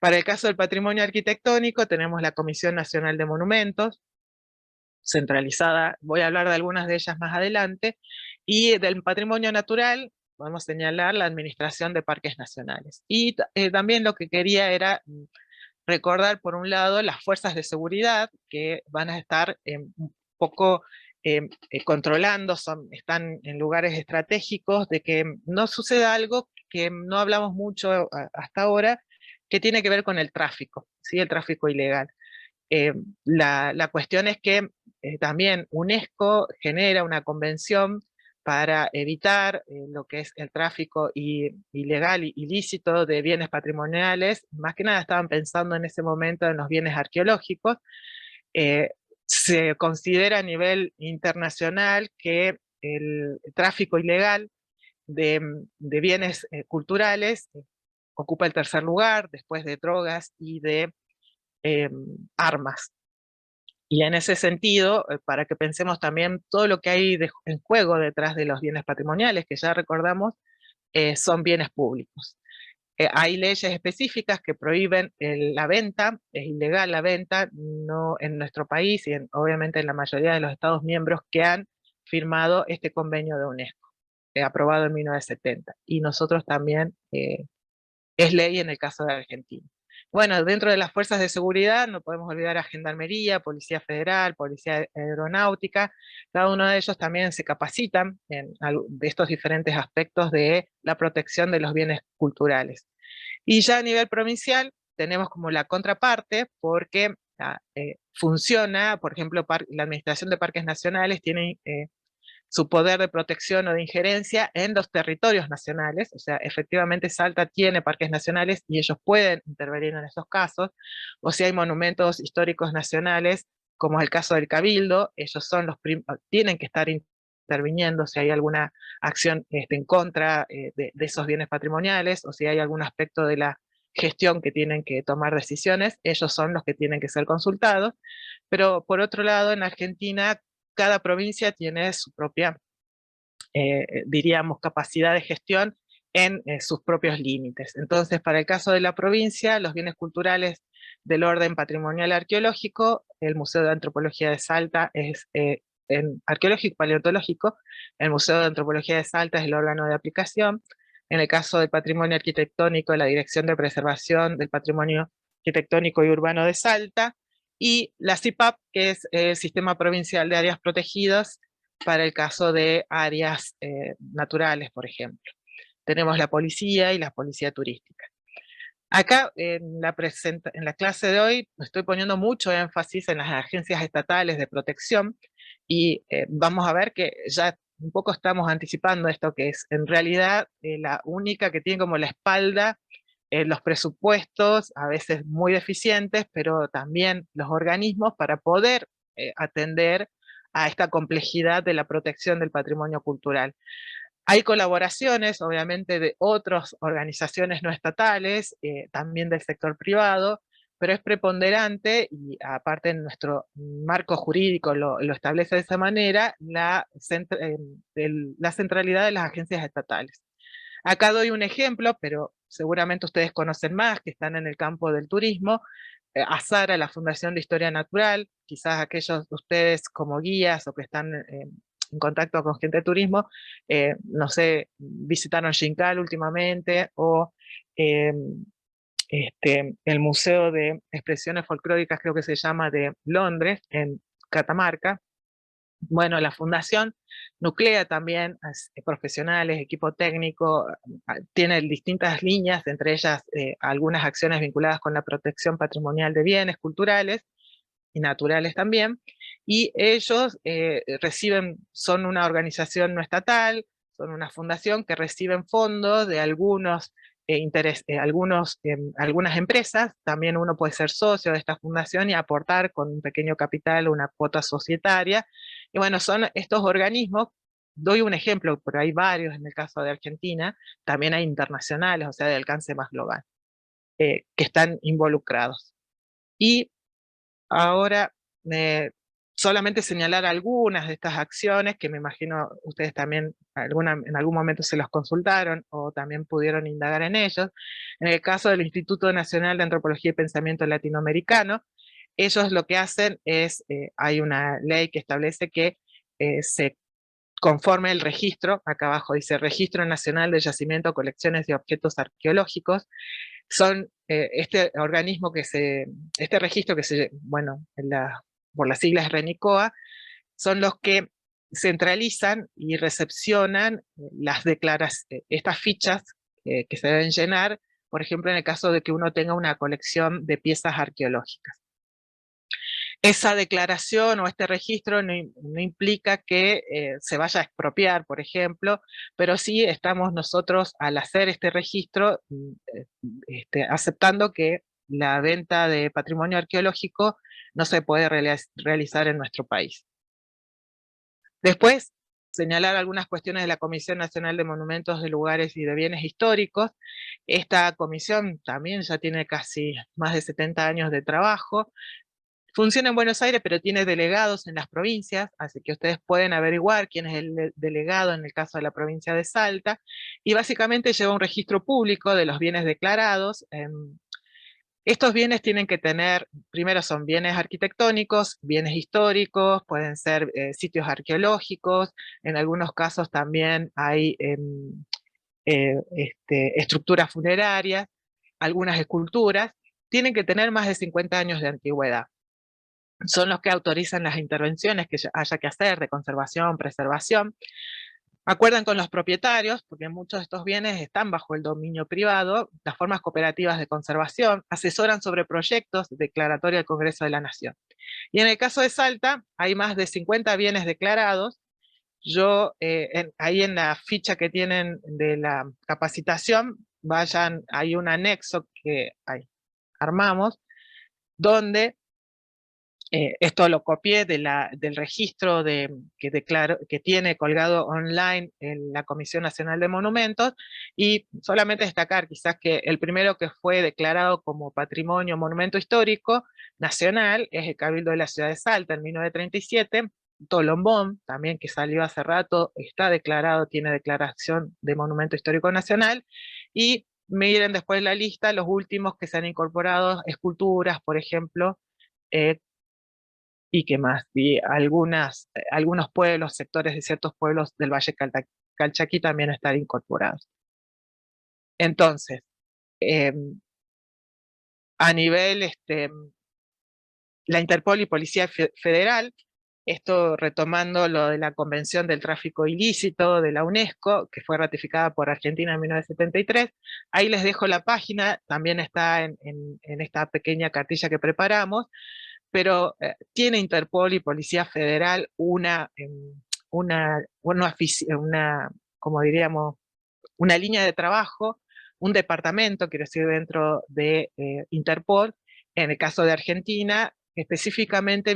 Para el caso del patrimonio arquitectónico tenemos la Comisión Nacional de Monumentos, centralizada, voy a hablar de algunas de ellas más adelante, y del patrimonio natural podemos señalar la Administración de Parques Nacionales. Y también lo que quería era recordar, por un lado, las fuerzas de seguridad que van a estar un poco controlando, están en lugares estratégicos de que no suceda algo que no hablamos mucho hasta ahora, que tiene que ver con el tráfico, ¿sí? El tráfico ilegal. La cuestión es que también UNESCO genera una convención para evitar lo que es el tráfico ilegal, ilícito de bienes patrimoniales. Más que nada estaban pensando en ese momento en los bienes arqueológicos. Se considera a nivel internacional que el tráfico ilegal de bienes culturales ocupa el tercer lugar después de drogas y de armas. Y en ese sentido, para que pensemos también todo lo que hay en juego detrás de los bienes patrimoniales, que ya recordamos, son bienes públicos. Hay leyes específicas que prohíben la venta, es ilegal la venta, no en nuestro país y obviamente en la mayoría de los Estados miembros que han firmado este convenio de UNESCO, aprobado en 1970. Y nosotros también, es ley en el caso de Argentina. Bueno, dentro de las fuerzas de seguridad no podemos olvidar a Gendarmería, Policía Federal, Policía Aeronáutica, cada uno de ellos también se capacitan de estos diferentes aspectos de la protección de los bienes culturales. Y ya a nivel provincial tenemos como la contraparte, porque funciona, por ejemplo, la Administración de Parques Nacionales tiene su poder de protección o de injerencia en los territorios nacionales, o sea, efectivamente Salta tiene parques nacionales y ellos pueden intervenir en esos casos, o si hay monumentos históricos nacionales, como es el caso del Cabildo, ellos son tienen que estar interviniendo si hay alguna acción en contra de esos bienes patrimoniales, o si hay algún aspecto de la gestión que tienen que tomar decisiones, ellos son los que tienen que ser consultados, pero por otro lado en Argentina cada provincia tiene su propia, diríamos, capacidad de gestión en sus propios límites. Entonces, para el caso de la provincia, los bienes culturales del orden patrimonial arqueológico, el Museo de Antropología de Salta es arqueológico paleontológico, el Museo de Antropología de Salta es el órgano de aplicación. En el caso del patrimonio arquitectónico, la Dirección de Preservación del Patrimonio Arquitectónico y Urbano de Salta, y la CIPAP, que es el Sistema Provincial de Áreas Protegidas para el caso de áreas naturales, por ejemplo. Tenemos la policía y la policía turística. Acá en la clase de hoy estoy poniendo mucho énfasis en las agencias estatales de protección y vamos a ver que ya un poco estamos anticipando esto, que es en realidad la única que tiene como la espalda los presupuestos, a veces muy deficientes, pero también los organismos para poder atender a esta complejidad de la protección del patrimonio cultural. Hay colaboraciones, obviamente, de otras organizaciones no estatales, también del sector privado, pero es preponderante, y aparte en nuestro marco jurídico lo establece de esa manera, la centralidad de las agencias estatales. Acá doy un ejemplo, pero seguramente ustedes conocen más, que están en el campo del turismo. ASARA, la Fundación de Historia Natural, quizás aquellos de ustedes como guías o que están en contacto con gente de turismo, no sé, visitaron Xincal últimamente, o eh, el Museo de Expresiones Folclóricas, creo que se llama, de Londres, en Catamarca. Bueno, la fundación nuclea también profesionales, equipo técnico, tiene distintas líneas, entre ellas algunas acciones vinculadas con la protección patrimonial de bienes culturales y naturales también, y ellos son una organización no estatal, son una fundación que reciben fondos de algunas empresas. También uno puede ser socio de esta fundación y aportar con un pequeño capital o una cuota societaria. Y bueno, son estos organismos, doy un ejemplo, pero hay varios en el caso de Argentina, también hay internacionales, o sea, de alcance más global, que están involucrados. Y ahora, solamente señalar algunas de estas acciones que me imagino ustedes también en algún momento se los consultaron o también pudieron indagar en ellos. En el caso del Instituto Nacional de Antropología y Pensamiento Latinoamericano, ellos lo que hacen es, hay una ley que establece que se conforme el registro, acá abajo dice Registro Nacional de Yacimiento, Colecciones y Objetos Arqueológicos. Son este organismo este registro bueno, por las siglas RENICOA, son los que centralizan y recepcionan estas fichas que se deben llenar, por ejemplo, en el caso de que uno tenga una colección de piezas arqueológicas. Esa declaración o este registro no implica que se vaya a expropiar, por ejemplo, pero sí estamos nosotros, al hacer este registro, aceptando que la venta de patrimonio arqueológico no se puede realizar en nuestro país. Después, señalar algunas cuestiones de la Comisión Nacional de Monumentos, de Lugares y de Bienes Históricos. Esta comisión también ya tiene casi más de 70 años de trabajo. Funciona en Buenos Aires, pero tiene delegados en las provincias, así que ustedes pueden averiguar quién es el delegado en el caso de la provincia de Salta, y básicamente lleva un registro público de los bienes declarados. Estos bienes tienen que tener, primero son bienes arquitectónicos, bienes históricos, pueden ser sitios arqueológicos, en algunos casos también hay estructuras funerarias, algunas esculturas, tienen que tener más de 50 años de antigüedad. Son los que autorizan las intervenciones que haya que hacer de conservación, preservación. Acuerdan con los propietarios, porque muchos de estos bienes están bajo el dominio privado, las formas cooperativas de conservación, asesoran sobre proyectos, declaratoria del Congreso de la Nación. Y en el caso de Salta, hay más de 50 bienes declarados. Ahí en la ficha que tienen de la capacitación, hay un anexo que armamos, donde esto lo copié del registro que tiene colgado online en la Comisión Nacional de Monumentos, y solamente destacar quizás que el primero que fue declarado como Patrimonio Monumento Histórico Nacional es el Cabildo de la Ciudad de Salta en 1937, Tolombón, también que salió hace rato, está declarado, tiene declaración de Monumento Histórico Nacional, y miren después la lista, los últimos que se han incorporado, esculturas, por ejemplo, y qué más, y algunos pueblos, sectores de ciertos pueblos del Valle Calchaquí también están incorporados. Entonces, a nivel la Interpol y Policía Federal, esto retomando lo de la Convención del Tráfico Ilícito de la UNESCO, que fue ratificada por Argentina en 1973. Ahí les dejo la página, también está en esta pequeña cartilla que preparamos, pero tiene Interpol y Policía Federal como diríamos, una línea de trabajo, un departamento, quiero decir, dentro de Interpol, en el caso de Argentina, específicamente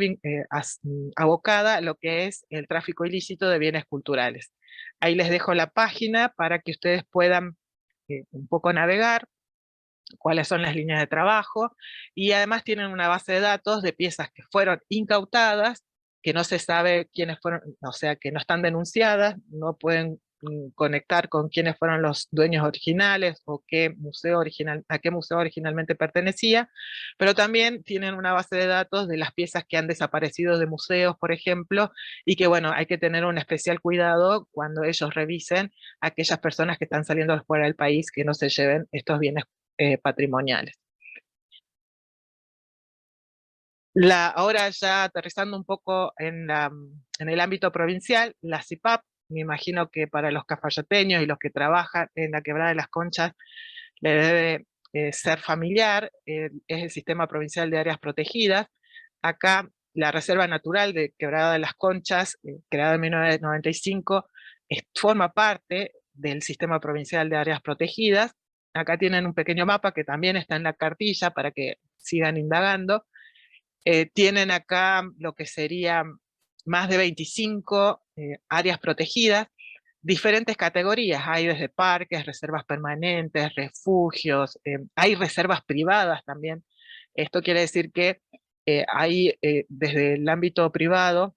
abocada a lo que es el tráfico ilícito de bienes culturales. Ahí les dejo la página para que ustedes puedan un poco navegar cuáles son las líneas de trabajo, y además tienen una base de datos de piezas que fueron incautadas, que no se sabe quiénes fueron, o sea, que no están denunciadas, no pueden conectar con quiénes fueron los dueños originales o a qué museo originalmente pertenecía, pero también tienen una base de datos de las piezas que han desaparecido de museos, por ejemplo, y que bueno, hay que tener un especial cuidado cuando ellos revisen a aquellas personas que están saliendo fuera del país, que no se lleven estos bienes patrimoniales. Ahora ya aterrizando un poco en el ámbito provincial, la CIPAP, me imagino que para los cafayateños y los que trabajan en la Quebrada de las Conchas le debe ser familiar, es el Sistema Provincial de Áreas Protegidas. Acá la Reserva Natural de Quebrada de las Conchas, creada en 1995, forma parte del Sistema Provincial de Áreas Protegidas. Acá tienen un pequeño mapa que también está en la cartilla para que sigan indagando. Tienen acá lo que serían más de 25 áreas protegidas, diferentes categorías. Hay desde parques, reservas permanentes, refugios, hay reservas privadas también. Esto quiere decir que hay desde el ámbito privado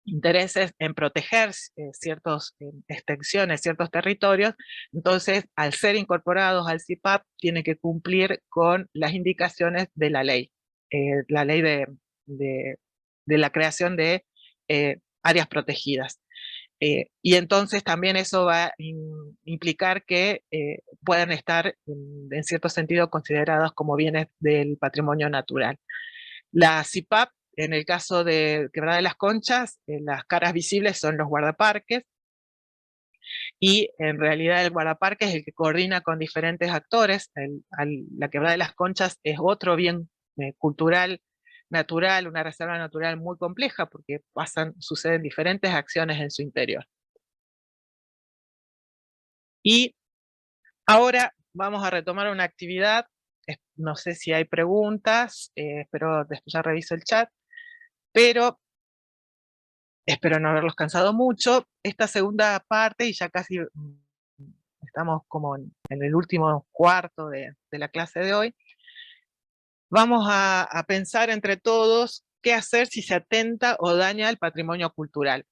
intereses en proteger ciertas extensiones, ciertos territorios. Entonces, al ser incorporados al CIPAP, tienen que cumplir con las indicaciones de la ley de la creación de áreas protegidas. Y entonces también eso va a implicar que puedan estar en cierto sentido considerados como bienes del patrimonio natural. La CIPAP, en el caso de Quebrada de las Conchas, las caras visibles son los guardaparques, y en realidad el guardaparque es el que coordina con diferentes actores. La Quebrada de las Conchas es otro bien cultural natural, una reserva natural muy compleja, porque suceden diferentes acciones en su interior. Y ahora vamos a retomar una actividad, no sé si hay preguntas, espero después ya reviso el chat, pero espero no haberlos cansado mucho. Esta segunda parte, y ya casi estamos como en el último cuarto de la clase de hoy, vamos a pensar entre todos qué hacer si se atenta o daña el patrimonio cultural.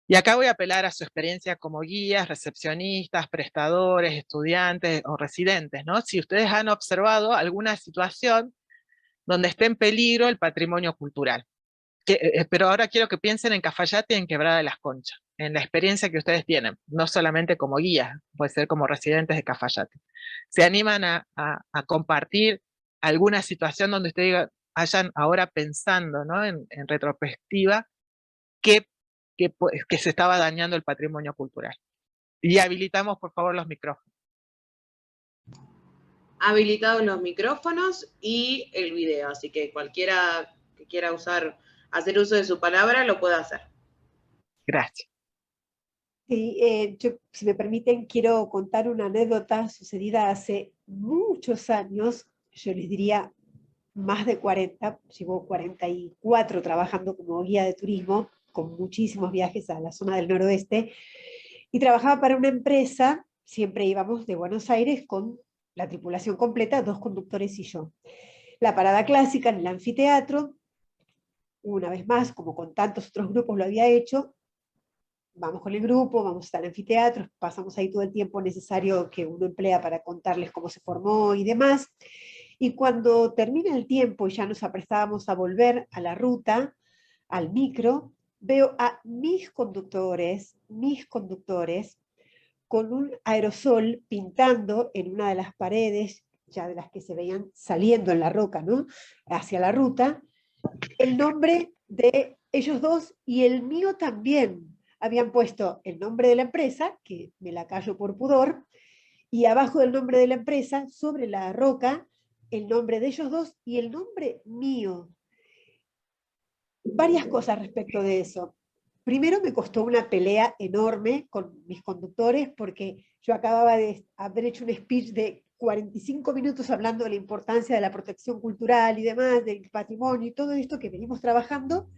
Y acá voy a apelar a su experiencia como guías, recepcionistas, prestadores, estudiantes o residentes, ¿no? Si ustedes han observado alguna situación donde esté en peligro el patrimonio cultural. Pero ahora quiero que piensen en Cafayate y en Quebrada de las Conchas, en la experiencia que ustedes tienen, no solamente como guías, puede ser como residentes de Cafayate. ¿Se animan a compartir alguna situación donde ustedes hayan ahora pensando, ¿no? en retrospectiva, que se estaba dañando el patrimonio cultural? Y habilitamos, por favor, los micrófonos. Habilitados los micrófonos y el video, así que cualquiera que quiera hacer uso de su palabra lo puede hacer. Gracias. Sí, yo, si me permiten, quiero contar una anécdota sucedida hace muchos años, yo les diría más de 40, llevo 44 trabajando como guía de turismo, con muchísimos viajes a la zona del noroeste, y trabajaba para una empresa, siempre íbamos de Buenos Aires con la tripulación completa, 2 conductores y yo. La parada clásica en el anfiteatro, una vez más, como con tantos otros grupos lo había hecho, vamos con el grupo, vamos al anfiteatro, pasamos ahí todo el tiempo necesario que uno emplea para contarles cómo se formó y demás. Y cuando termina el tiempo y ya nos aprestábamos a volver a la ruta, al micro, veo a mis conductores, con un aerosol pintando en una de las paredes ya de las que se veían saliendo en la roca, ¿no? Hacia la ruta, el nombre de ellos dos y el mío también. Habían puesto el nombre de la empresa, que me la callo por pudor, y abajo del nombre de la empresa, sobre la roca, el nombre de ellos dos y el nombre mío. Varias cosas respecto de eso. Primero me costó una pelea enorme con mis conductores porque yo acababa de haber hecho un speech de 45 minutos hablando de la importancia de la protección cultural y demás, del patrimonio y todo esto que venimos trabajando,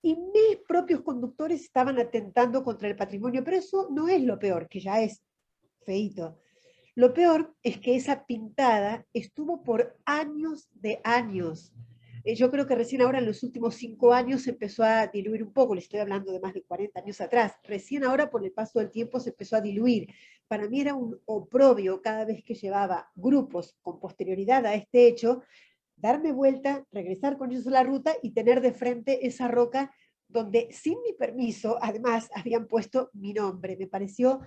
y mis propios conductores estaban atentando contra el patrimonio, pero eso no es lo peor, que ya es feíto. Lo peor es que esa pintada estuvo por años de años. Yo creo que recién ahora en los últimos 5 años se empezó a diluir un poco, le estoy hablando de más de 40 años atrás, recién ahora por el paso del tiempo se empezó a diluir. Para mí era un oprobio cada vez que llevaba grupos con posterioridad a este hecho, darme vuelta, regresar con ellos a la ruta y tener de frente esa roca donde sin mi permiso, además, habían puesto mi nombre. Me pareció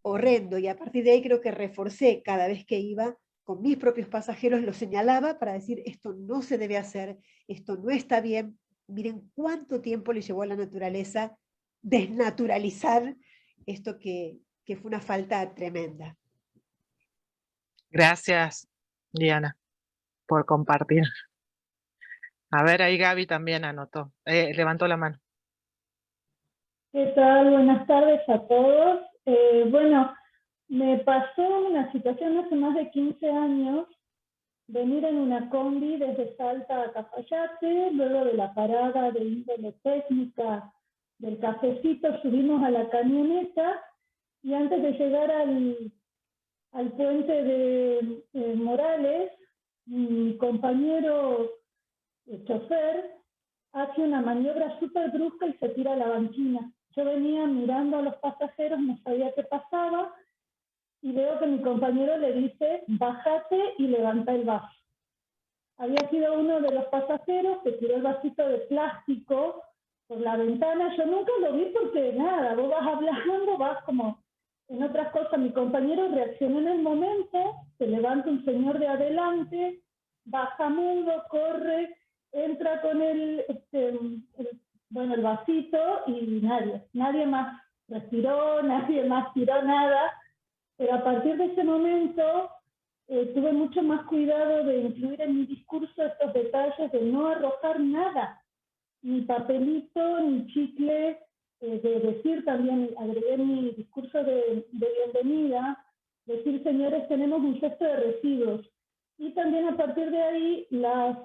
horrendo y a partir de ahí creo que reforcé cada vez que iba con mis propios pasajeros, lo señalaba para decir esto no se debe hacer, esto no está bien. Miren cuánto tiempo le llevó a la naturaleza desnaturalizar esto que fue una falta tremenda. Gracias, Diana, por compartir. A ver, ahí Gaby también anotó, levantó la mano. ¿Qué tal? Buenas tardes a todos. Bueno, me pasó una situación hace más de 15 años, venir en una combi desde Salta a Cafayate, luego de la parada de índole técnica del cafecito subimos a la camioneta y antes de llegar al puente de Morales, mi compañero chofer hace una maniobra súper brusca y se tira a la banquina. Yo venía mirando a los pasajeros, no sabía qué pasaba, y veo que mi compañero le dice, bájate y levanta el vaso. Había sido uno de los pasajeros que tiró el vasito de plástico por la ventana. Yo nunca lo vi porque nada, vos vas hablando, vas como en otras cosas. Mi compañero reaccionó en el momento, se levanta un señor de adelante, baja mudo, corre, entra con el vasito y nadie más respiró, nadie más tiró nada. Pero a partir de ese momento tuve mucho más cuidado de incluir en mi discurso estos detalles de no arrojar nada, ni papelito, ni chicle, de decir también, agregué en mi discurso de bienvenida, decir, señores, tenemos un cesto de residuos. Y también a partir de ahí, las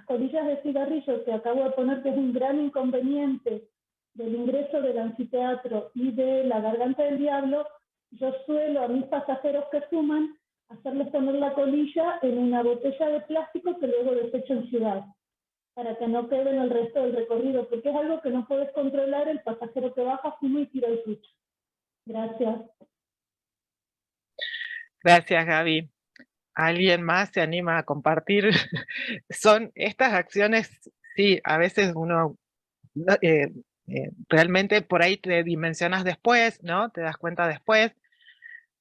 colillas de cigarrillos que acabo de poner, que es un gran inconveniente del ingreso del anfiteatro y de la Garganta del Diablo, yo suelo a mis pasajeros que fuman hacerles poner la colilla en una botella de plástico que luego desecho en ciudad, para que no quede en el resto del recorrido, porque es algo que no puedes controlar, el pasajero que baja, fuma y tira el sucho. Gracias. Gracias, Gaby. ¿Alguien más se anima a compartir? Son estas acciones, sí, a veces uno realmente por ahí te dimensionas después, ¿no? Te das cuenta después.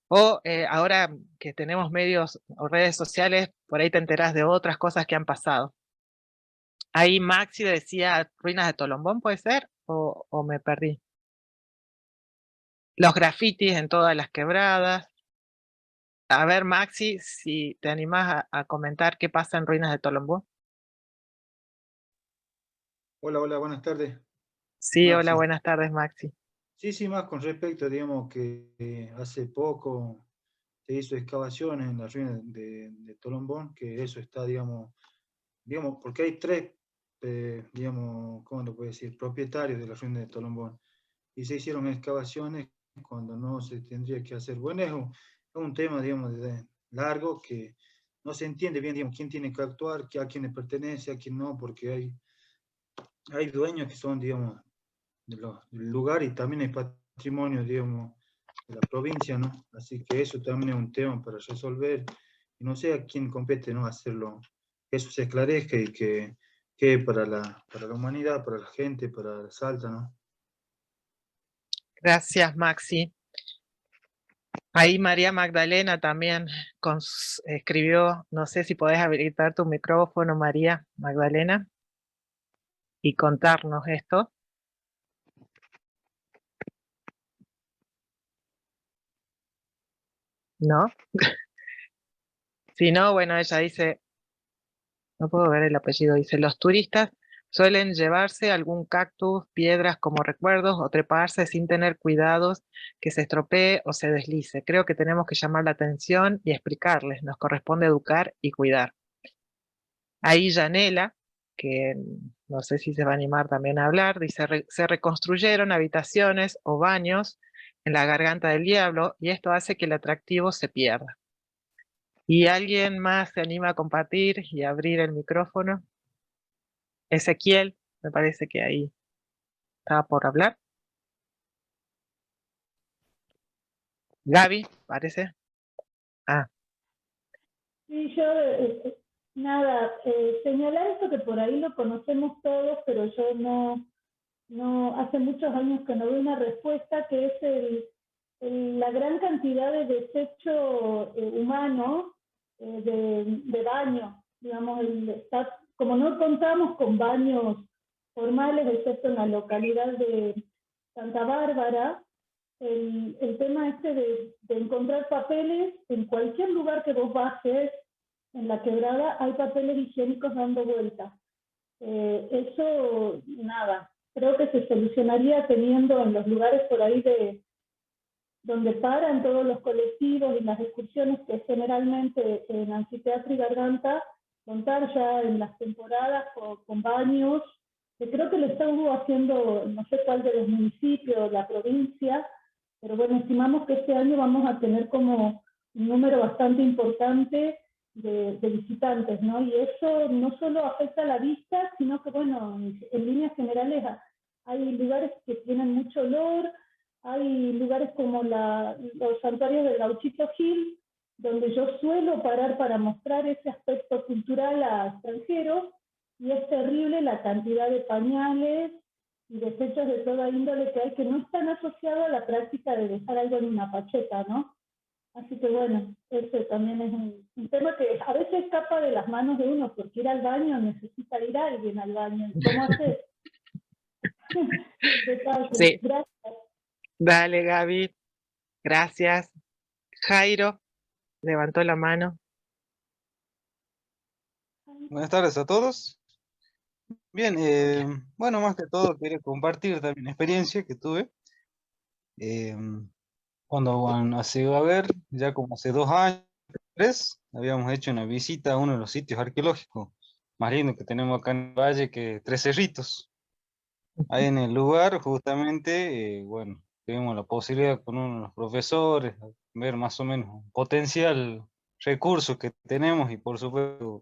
O ahora que tenemos medios o redes sociales, por ahí te enterás de otras cosas que han pasado. Ahí Maxi decía ruinas de Tolombón, ¿puede ser? ¿O me perdí? Los grafitis en todas las quebradas. A ver, Maxi, si te animás a comentar qué pasa en ruinas de Tolombón. Hola, hola, buenas tardes. Sí, Maxi. hola, buenas tardes, Maxi. Sí, más con respecto, digamos, que hace poco se hizo excavaciones en las ruinas de Tolombón, que eso está, digamos, porque hay tres, digamos, ¿cómo lo puedo decir?, propietarios de las ruinas de Tolombón, y se hicieron excavaciones cuando no se tendría que hacer. Bueno, es un tema, digamos, largo, que no se entiende bien, digamos, quién tiene que actuar, a quién le pertenece, a quién no, porque hay dueños que son, digamos, del lugar y también hay patrimonio, digamos, de la provincia, ¿no? Así que eso también es un tema para resolver. Y no sé a quién compete, ¿no? Hacerlo, que eso se esclarezca y que para la humanidad, para la gente, para Salta, ¿no? Gracias, Maxi. Ahí María Magdalena también escribió, no sé si podés habilitar tu micrófono, María Magdalena, y contarnos esto. ¿No? Si no, bueno, ella dice, no puedo ver el apellido, dice, los turistas suelen llevarse algún cactus, piedras como recuerdos o treparse sin tener cuidados que se estropee o se deslice. Creo que tenemos que llamar la atención y explicarles, nos corresponde educar y cuidar. Ahí Yanela, que no sé si se va a animar también a hablar, dice, se reconstruyeron habitaciones o baños en la Garganta del Diablo y esto hace que el atractivo se pierda. ¿Y alguien más se anima a compartir y abrir el micrófono? Ezequiel, me parece que ahí estaba por hablar. Gaby, parece. Ah, Sí, yo, nada, señalar esto que por ahí lo conocemos todos, pero yo no, hace muchos años que no veo una respuesta, que es la gran cantidad de desecho humano de baño. Digamos, como no contamos con baños formales, excepto en la localidad de Santa Bárbara, el tema este de encontrar papeles en cualquier lugar que vos bajes, en la quebrada, hay papeles higiénicos dando vueltas. Eso, nada, creo que se solucionaría teniendo en los lugares por ahí donde paran todos los colectivos y las excursiones, que generalmente en Anfiteatro y Garganta, contar ya en las temporadas con baños, que creo que lo están haciendo no sé cuál de los municipios, la provincia, pero bueno, estimamos que este año vamos a tener como un número bastante importante de visitantes, ¿no? Y eso no solo afecta a la vista, sino que, bueno, en líneas generales hay lugares que tienen mucho olor, hay lugares como los santuarios del Gauchito Gil, donde yo suelo parar para mostrar ese aspecto cultural a extranjeros, y es terrible la cantidad de pañales y desechos de toda índole que hay, que no están asociados a la práctica de dejar algo en una pacheta, ¿no? Así que bueno, ese también es un tema que a veces escapa de las manos de uno, porque ir al baño necesita ir alguien al baño. ¿Cómo haces? sí, Gracias. dale Gaby, gracias. Jairo levantó la mano. Buenas tardes a todos. Bien, bueno, más que todo quería compartir también una experiencia que tuve. Cuando a ver, ya como hace 2 años, 3, habíamos hecho una visita a uno de los sitios arqueológicos más lindos que tenemos acá en el valle, que Tres Cerritos. Ahí en el lugar, justamente, bueno, tuvimos la posibilidad con uno de los profesores, ver más o menos un potencial recursos que tenemos y por supuesto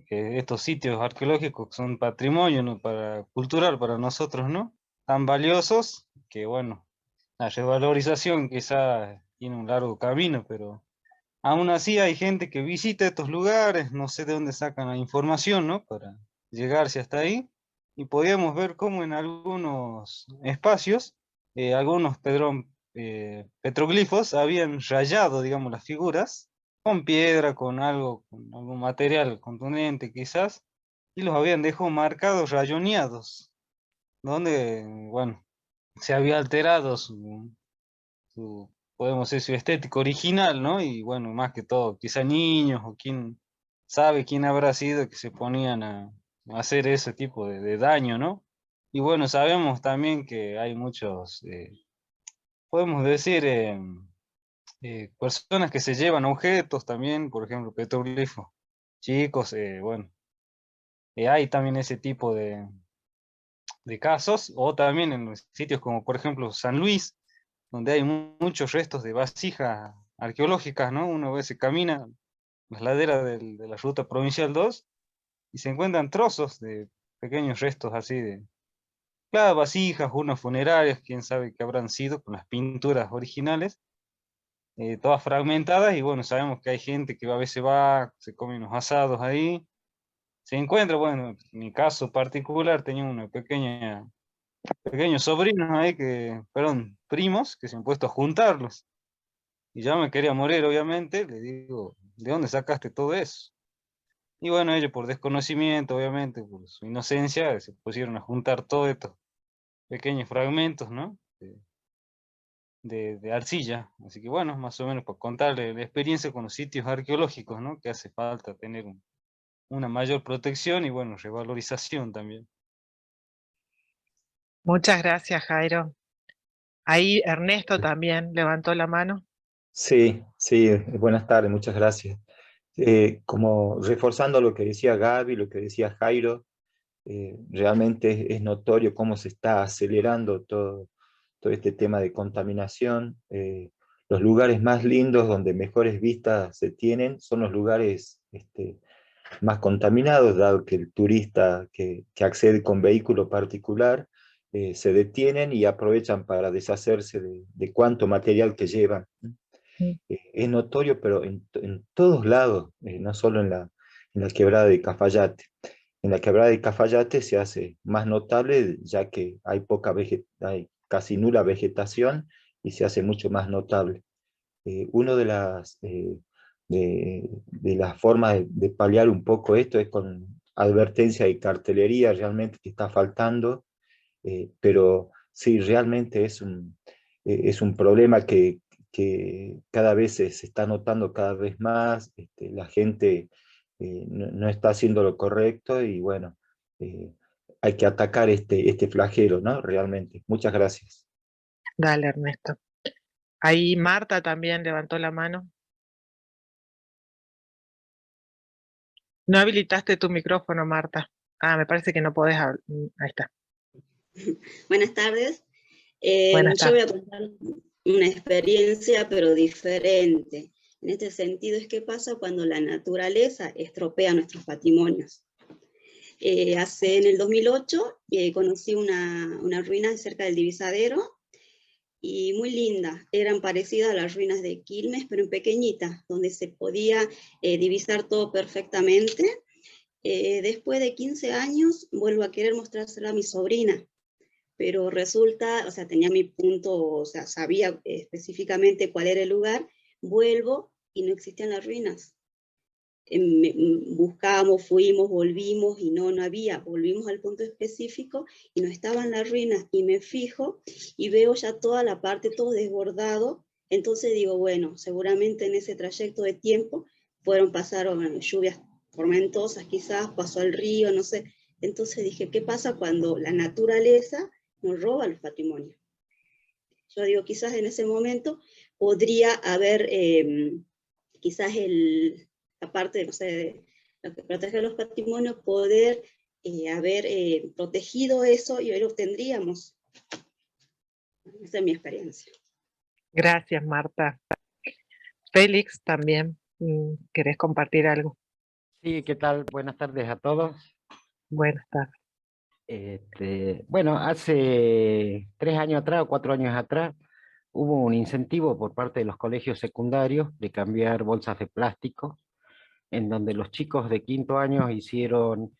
estos sitios arqueológicos que son patrimonio, ¿no?, cultural para nosotros, ¿no? Tan valiosos que, bueno, la revalorización quizá tiene un largo camino, pero aún así hay gente que visita estos lugares, no sé de dónde sacan la información, ¿no?, para llegarse hasta ahí, y podíamos ver cómo en algunos espacios, algunos petroglifos habían rayado, digamos, las figuras, con piedra, con algún material contundente quizás, y los habían dejado marcados, rayoneados, donde, bueno, se había alterado podemos decir, su estética original, ¿no? Y bueno, más que todo, quizá niños o quién sabe quién habrá sido que se ponían a hacer ese tipo de daño, ¿no? Y bueno, sabemos también que hay muchos, podemos decir, personas que se llevan objetos también, por ejemplo, petroglifos chicos, bueno, hay también ese tipo de casos, o también en los sitios como por ejemplo San Luis, donde hay muchos restos de vasijas arqueológicas, ¿no? Uno a veces camina las laderas de la ruta provincial 2 y se encuentran trozos de pequeños restos así claro, vasijas, urnas funerarias, quién sabe qué habrán sido, con las pinturas originales, todas fragmentadas, y bueno, sabemos que hay gente que a veces se come unos asados ahí, se encuentra, bueno, en mi caso particular tenía una pequeños sobrinos ahí perdón, primos, que se han puesto a juntarlos. Y ya me quería morir, obviamente. Le digo, ¿de dónde sacaste todo eso? Y bueno, ellos por desconocimiento, obviamente, por su inocencia, se pusieron a juntar todos estos pequeños fragmentos, ¿no? De arcilla. Así que bueno, más o menos para contarle la experiencia con los sitios arqueológicos, ¿no? Que hace falta tener una mayor protección y bueno, revalorización también. Muchas gracias, Jairo. Ahí Ernesto también levantó la mano. Sí, sí, buenas tardes, muchas gracias. Como reforzando lo que decía Gaby, lo que decía Jairo, realmente es notorio cómo se está acelerando todo este tema de contaminación. Los lugares más lindos donde mejores vistas se tienen son los lugares más contaminados, dado que el turista que accede con vehículo particular se detienen y aprovechan para deshacerse de cuánto material que llevan. Es notorio, pero en todos lados, no solo en la quebrada de Cafayate. En la quebrada de Cafayate se hace más notable, ya que hay casi nula vegetación y se hace mucho más notable. Una de las formas de paliar un poco esto es con advertencia y cartelería realmente que está faltando, pero sí, realmente es un problema que cada vez se está notando cada vez más. La gente no está haciendo lo correcto y bueno, hay que atacar este flagelo, ¿no? Realmente. Muchas gracias. Dale, Ernesto. Ahí Marta también levantó la mano. No habilitaste tu micrófono, Marta. Ah, me parece que no podés hablar. Ahí está. Buenas tardes. Buenas Yo voy tardes. a contar una experiencia, pero diferente. En este sentido es qué pasa cuando la naturaleza estropea nuestros patrimonios. En el 2008 conocí una ruina cerca del Divisadero, y muy linda. Eran parecidas a las ruinas de Quilmes, pero en pequeñitas, donde se podía divisar todo perfectamente. Después de 15 años, vuelvo a querer mostrársela a mi sobrina, pero resulta, o sea, tenía mi punto, o sea, sabía específicamente cuál era el lugar, vuelvo y no existían las ruinas. Buscamos, fuimos, volvimos y no había, volvimos al punto específico y no estaban las ruinas, y me fijo y veo ya toda la parte, todo desbordado. Entonces digo, bueno, seguramente en ese trayecto de tiempo pasaron lluvias tormentosas, quizás pasó el río, no sé. Entonces dije, ¿qué pasa cuando la naturaleza nos roba los patrimonios? Yo digo, quizás en ese momento podría haber, quizás aparte de, no sé, de lo que protege los patrimonios, poder haber protegido eso y hoy lo obtendríamos. Esa es mi experiencia. Gracias, Marta. Félix, también, ¿querés compartir algo? Sí, ¿qué tal? Buenas tardes a todos. Buenas tardes. Bueno, hace 3 años atrás o 4 años atrás hubo un incentivo por parte de los colegios secundarios de cambiar bolsas de plástico, en donde los chicos de 5º año hicieron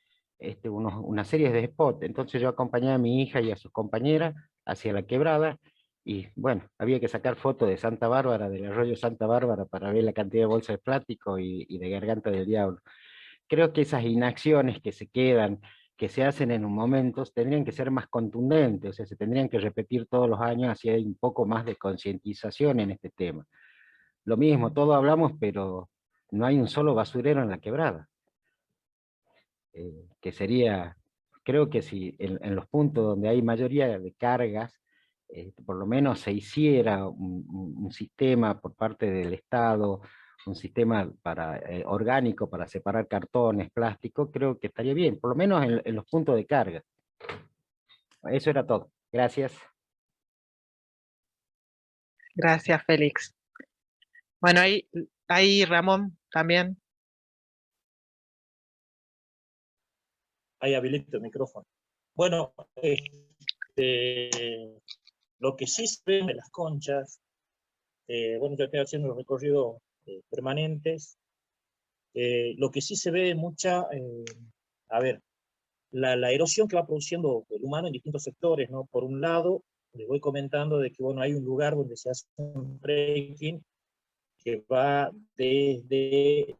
una serie de spots. Entonces yo acompañé a mi hija y a sus compañeras hacia la quebrada, y bueno, había que sacar fotos de Santa Bárbara, del arroyo Santa Bárbara, para ver la cantidad de bolsas de plástico y de Garganta del Diablo. Creo que esas inacciones que se quedan, que se hacen en un momento, tendrían que ser más contundentes, o sea, se tendrían que repetir todos los años, así hay un poco más de concientización en este tema. Lo mismo, todos hablamos, pero no hay un solo basurero en la quebrada. Que sería, creo que si en los puntos donde hay mayoría de cargas, por lo menos se hiciera un sistema por parte del Estado, un sistema orgánico para separar cartones, plástico, creo que estaría bien, por lo menos en los puntos de carga. Eso era todo. Gracias. Gracias, Félix. Bueno, ahí Ramón también. Ahí habilito el micrófono. Bueno, lo que sí se ve en las conchas, bueno, yo estoy haciendo los recorridos permanentes, lo que sí se ve mucha, a ver, la erosión que va produciendo el humano en distintos sectores, ¿no? Por un lado, les voy comentando de que, bueno, hay un lugar donde se hace un trekking que va desde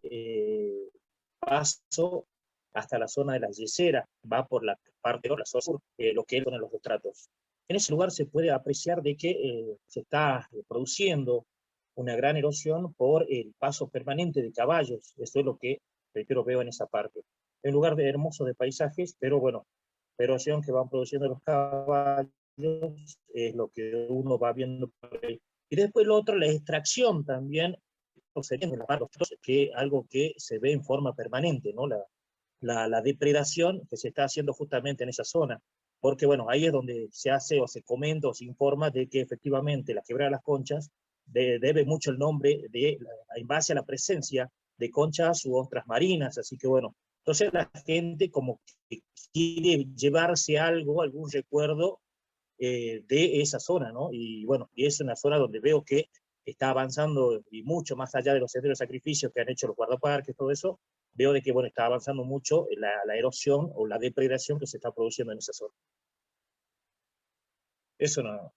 Paso hasta la zona de la Yesera, va por la parte de la zona sur, lo que son los estratos. En ese lugar se puede apreciar de que se está produciendo una gran erosión por el paso permanente de caballos. Eso es lo que, reitero, veo en esa parte. Es un lugar hermoso de paisajes, pero bueno, la erosión que van produciendo los caballos es lo que uno va viendo por ahí. Y después lo otro, la extracción también, que algo que se ve en forma permanente, ¿no? La depredación que se está haciendo justamente en esa zona, porque bueno, ahí es donde se hace o se comenta o se informa de que efectivamente la Quebrada de las Conchas debe mucho el nombre en base a la presencia de conchas u ostras marinas, así que bueno, entonces la gente como que quiere llevarse algo, algún recuerdo de esa zona, ¿no? Y bueno, y es una zona donde veo que está avanzando y mucho más allá de los senderos de sacrificios que han hecho los guardaparques, todo eso, veo de que bueno, está avanzando mucho la erosión o la depredación que se está produciendo en esa zona. Eso no.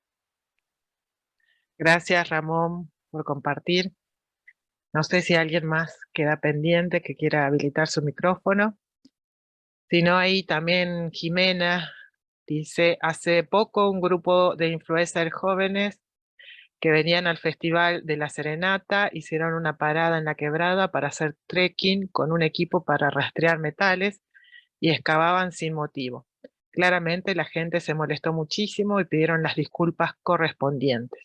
Gracias, Ramón, por compartir. No sé si alguien más queda pendiente que quiera habilitar su micrófono. Si no, ahí también Jimena dice, hace poco un grupo de influencers jóvenes que venían al Festival de la Serenata hicieron una parada en la quebrada para hacer trekking con un equipo para rastrear metales y excavaban sin motivo. Claramente la gente se molestó muchísimo y pidieron las disculpas correspondientes.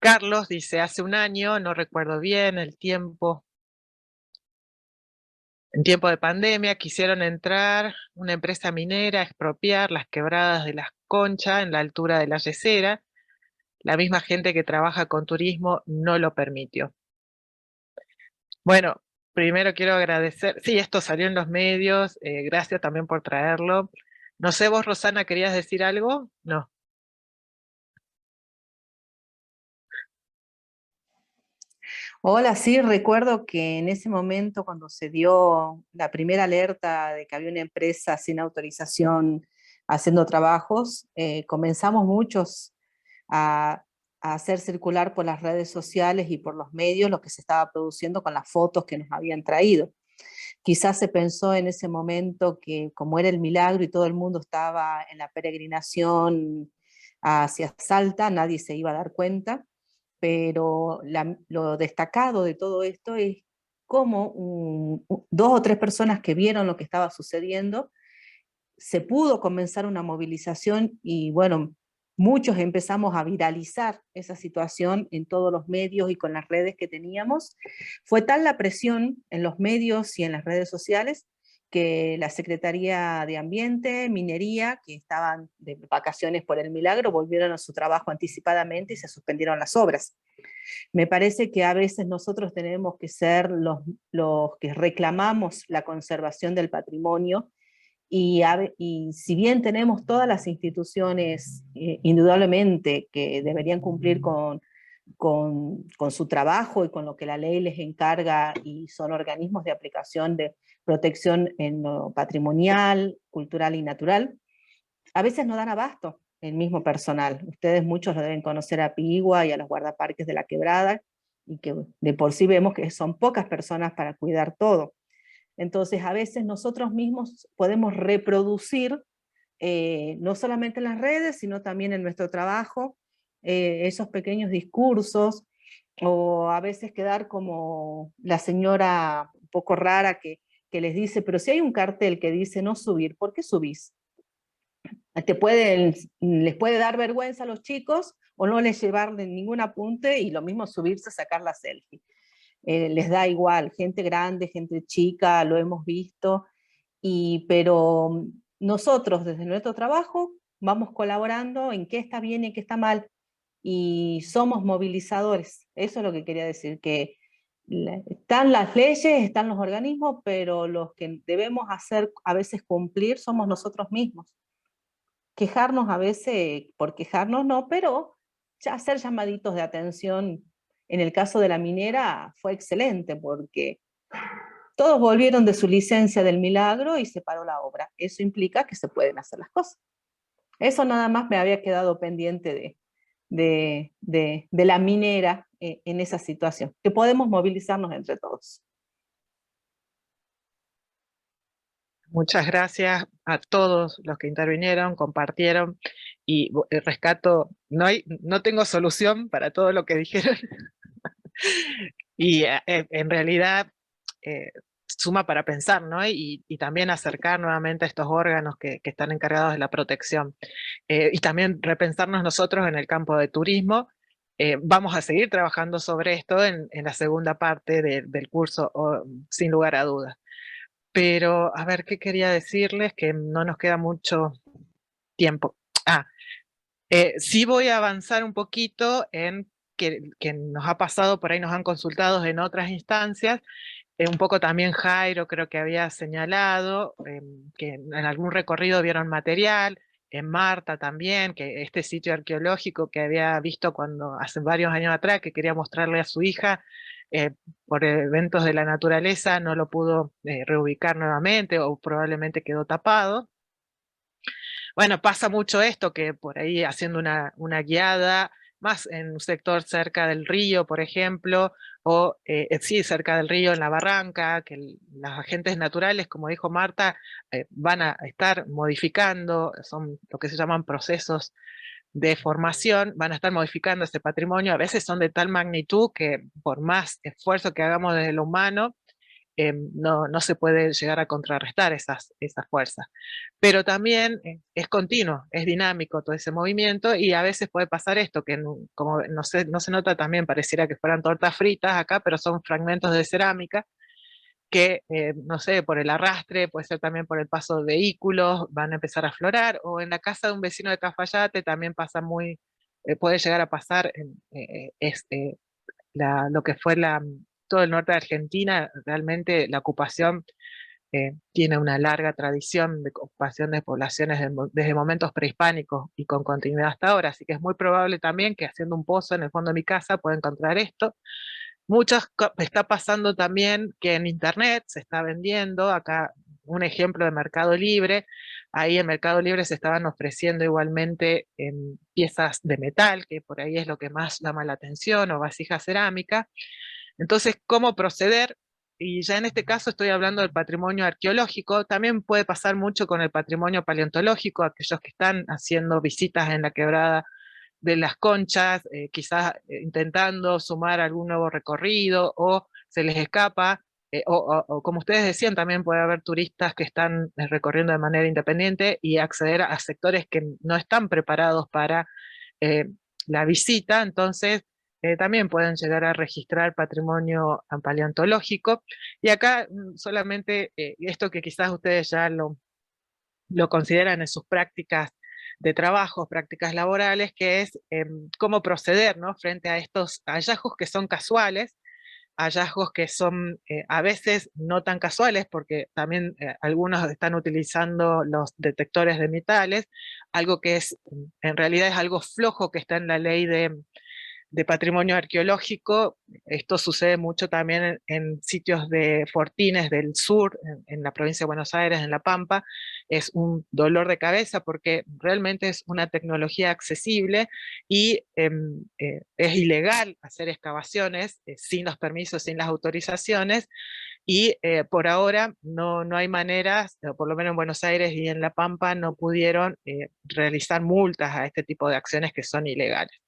Carlos dice, hace un año, no recuerdo bien el tiempo, en tiempo de pandemia quisieron entrar una empresa minera a expropiar las quebradas de las Conchas en la altura de la Yesera. La misma gente que trabaja con turismo no lo permitió. Bueno, primero quiero agradecer, sí, esto salió en los medios, gracias también por traerlo. No sé, vos, Rosana, ¿querías decir algo? No. Hola, sí, recuerdo que en ese momento cuando se dio la primera alerta de que había una empresa sin autorización haciendo trabajos, comenzamos muchos a hacer circular por las redes sociales y por los medios lo que se estaba produciendo con las fotos que nos habían traído. Quizás se pensó en ese momento que como era el milagro y todo el mundo estaba en la peregrinación hacia Salta, nadie se iba a dar cuenta, pero lo destacado de todo esto es cómo 2 o 3 personas que vieron lo que estaba sucediendo, se pudo comenzar una movilización y bueno, muchos empezamos a viralizar esa situación en todos los medios y con las redes que teníamos. Fue tal la presión en los medios y en las redes sociales que la Secretaría de Ambiente, Minería, que estaban de vacaciones por el milagro, volvieron a su trabajo anticipadamente y se suspendieron las obras. Me parece que a veces nosotros tenemos que ser los que reclamamos la conservación del patrimonio y si bien tenemos todas las instituciones indudablemente que deberían cumplir con su trabajo y con lo que la ley les encarga y son organismos de aplicación de protección en lo patrimonial, cultural y natural, a veces no dan abasto el mismo personal. Ustedes muchos lo deben conocer a Pigua y a los guardaparques de la Quebrada, y que de por sí vemos que son pocas personas para cuidar todo. Entonces a veces nosotros mismos podemos reproducir, no solamente en las redes, sino también en nuestro trabajo, esos pequeños discursos, o a veces quedar como la señora un poco rara que les dice, pero si hay un cartel que dice no subir, ¿por qué subís? Les puede dar vergüenza a los chicos o no les llevar ningún apunte y lo mismo subirse a sacar la selfie. Les da igual, gente grande, gente chica, lo hemos visto, pero nosotros desde nuestro trabajo vamos colaborando en qué está bien y qué está mal, y somos movilizadores. Eso es lo que quería decir, que están las leyes, están los organismos, pero los que debemos hacer a veces cumplir somos nosotros mismos. Quejarnos a veces, por quejarnos no, pero ya hacer llamaditos de atención. En el caso de la minera fue excelente porque todos volvieron de su licencia del milagro y se paró la obra. Eso implica que se pueden hacer las cosas. Eso nada más me había quedado pendiente de la minera en esa situación, que podemos movilizarnos entre todos. Muchas gracias a todos los que intervinieron, compartieron, y rescato, no tengo solución para todo lo que dijeron, y en realidad suma para pensar, ¿no? Y también acercar nuevamente a estos órganos que están encargados de la protección. Y también repensarnos nosotros en el campo de turismo. Vamos a seguir trabajando sobre esto en la segunda parte del curso, sin lugar a dudas. Pero, a ver, ¿qué quería decirles? Que no nos queda mucho tiempo. Sí voy a avanzar un poquito en que nos ha pasado, por ahí nos han consultado en otras instancias, un poco también Jairo creo que había señalado, que en algún recorrido vieron material, en Marta también, que este sitio arqueológico que había visto cuando hace varios años atrás, que quería mostrarle a su hija, por eventos de la naturaleza no lo pudo reubicar nuevamente o probablemente quedó tapado. Bueno, pasa mucho esto, que por ahí haciendo una guiada, más en un sector cerca del río, por ejemplo, o sí, cerca del río, en la barranca, que los agentes naturales, como dijo Marta, van a estar modificando, son lo que se llaman procesos de formación, van a estar modificando ese patrimonio, a veces son de tal magnitud que por más esfuerzo que hagamos desde lo humano, no se puede llegar a contrarrestar esas fuerzas. Pero también es continuo, es dinámico todo ese movimiento, y a veces puede pasar esto, que como no se nota también, pareciera que fueran tortas fritas acá, pero son fragmentos de cerámica que, no sé, por el arrastre, puede ser también por el paso de vehículos, van a empezar a aflorar, o en la casa de un vecino de Cafayate también pasa puede llegar a pasar, lo que fue todo el norte de Argentina, realmente la ocupación tiene una larga tradición de ocupación de poblaciones desde momentos prehispánicos y con continuidad hasta ahora, así que es muy probable también que haciendo un pozo en el fondo de mi casa pueda encontrar esto. Está pasando también que en internet se está vendiendo, acá un ejemplo de Mercado Libre, ahí en Mercado Libre se estaban ofreciendo igualmente piezas de metal, que por ahí es lo que más llama la atención, o vasijas cerámicas. Entonces, ¿cómo proceder? Y ya en este caso estoy hablando del patrimonio arqueológico, también puede pasar mucho con el patrimonio paleontológico, aquellos que están haciendo visitas en la quebrada de las Conchas, quizás intentando sumar algún nuevo recorrido, o se les escapa, o como ustedes decían, también puede haber turistas que están recorriendo de manera independiente y acceder a sectores que no están preparados para la visita, entonces también pueden llegar a registrar patrimonio paleontológico. Y acá solamente esto que quizás ustedes ya lo consideran en sus prácticas de trabajo, prácticas laborales, que es cómo proceder, ¿no?, frente a estos hallazgos que son casuales, hallazgos que son a veces no tan casuales, porque también algunos están utilizando los detectores de metales, algo que en realidad es algo flojo que está en la ley de patrimonio arqueológico. Esto sucede mucho también en sitios de fortines del sur, en la provincia de Buenos Aires, en La Pampa. Es un dolor de cabeza porque realmente es una tecnología accesible y es ilegal hacer excavaciones sin los permisos, sin las autorizaciones, y por ahora no hay maneras, por lo menos en Buenos Aires y en La Pampa no pudieron realizar multas a este tipo de acciones que son ilegales.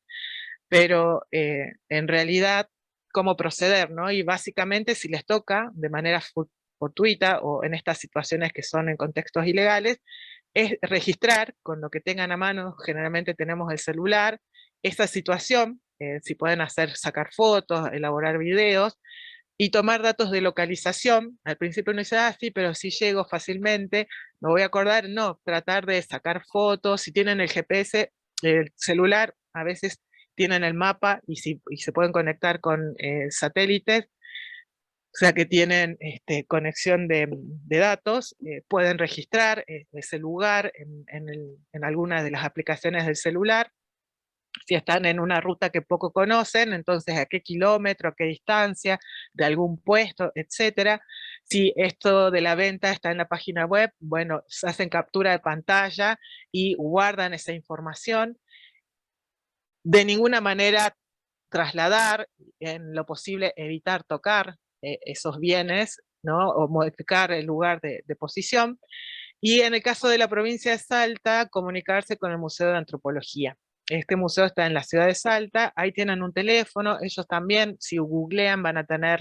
Pero en realidad, ¿cómo proceder, no? Y básicamente, si les toca de manera fortuita o en estas situaciones que son en contextos ilegales, es registrar con lo que tengan a mano, generalmente tenemos el celular, esta situación, si pueden sacar fotos, elaborar videos, y tomar datos de localización. Al principio uno dice, sí, pero si llego fácilmente, me voy a acordar. No, tratar de sacar fotos, si tienen el GPS, el celular, a veces tienen el mapa y se pueden conectar con satélites, o sea que tienen conexión de datos, pueden registrar ese lugar en alguna de las aplicaciones del celular. Si están en una ruta que poco conocen, entonces a qué kilómetro, a qué distancia, de algún puesto, etcétera. Si esto de la venta está en la página web, bueno, se hacen captura de pantalla y guardan esa información. de ninguna manera trasladar, en lo posible evitar tocar esos bienes, ¿no? O modificar el lugar de posición. Y en el caso de la provincia de Salta, comunicarse con el Museo de Antropología. Este museo está en la ciudad de Salta, ahí tienen un teléfono, ellos también, si googlean, van a tener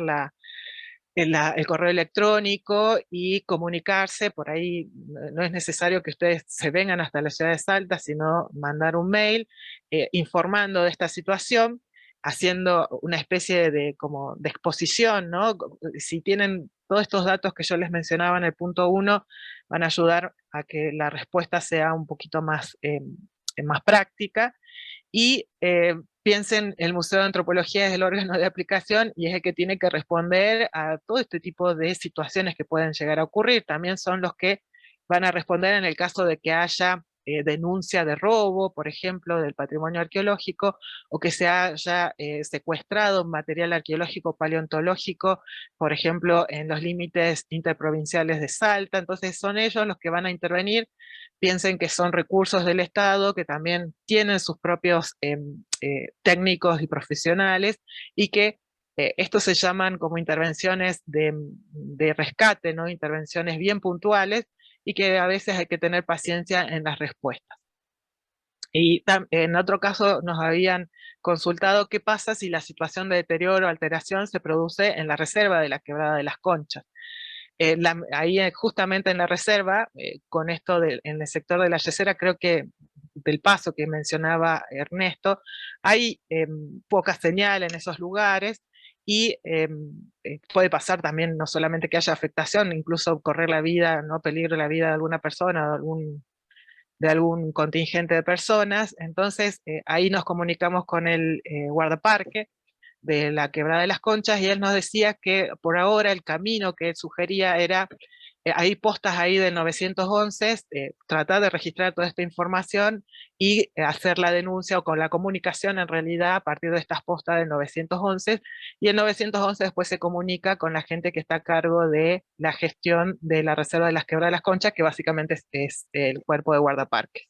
el correo electrónico y comunicarse. Por ahí no es necesario que ustedes se vengan hasta la ciudad de Salta, sino mandar un mail informando de esta situación, haciendo una especie como de exposición, ¿no? Si tienen todos estos datos que yo les mencionaba en el punto 1, van a ayudar a que la respuesta sea un poquito más práctica. Y piensen, el Museo de Antropología es el órgano de aplicación y es el que tiene que responder a todo este tipo de situaciones que pueden llegar a ocurrir. También son los que van a responder en el caso de que haya denuncia de robo, por ejemplo, del patrimonio arqueológico, o que se haya secuestrado material arqueológico paleontológico, por ejemplo, en los límites interprovinciales de Salta. Entonces son ellos los que van a intervenir. Piensen que son recursos del Estado que también tienen sus propios técnicos y profesionales, y que estos se llaman como intervenciones de rescate, ¿no? Intervenciones bien puntuales, y que a veces hay que tener paciencia en las respuestas. Y en otro caso nos habían consultado qué pasa si la situación de deterioro o alteración se produce en la reserva de la Quebrada de las Conchas. Ahí justamente en la reserva, con esto en el sector de la Yesera, creo que del paso que mencionaba Ernesto, hay poca señal en esos lugares, y puede pasar también no solamente que haya afectación, incluso correr la vida, no peligro la vida de alguna persona, de algún contingente de personas. Entonces ahí nos comunicamos con el guardaparque de la Quebrada de las Conchas, y él nos decía que por ahora el camino que él sugería era, hay postas ahí de 911, tratar de registrar toda esta información y hacer la denuncia, o con la comunicación en realidad a partir de estas postas del 911, y el 911 después se comunica con la gente que está a cargo de la gestión de la Reserva de las Quebradas de las Conchas, que básicamente es el cuerpo de guardaparques.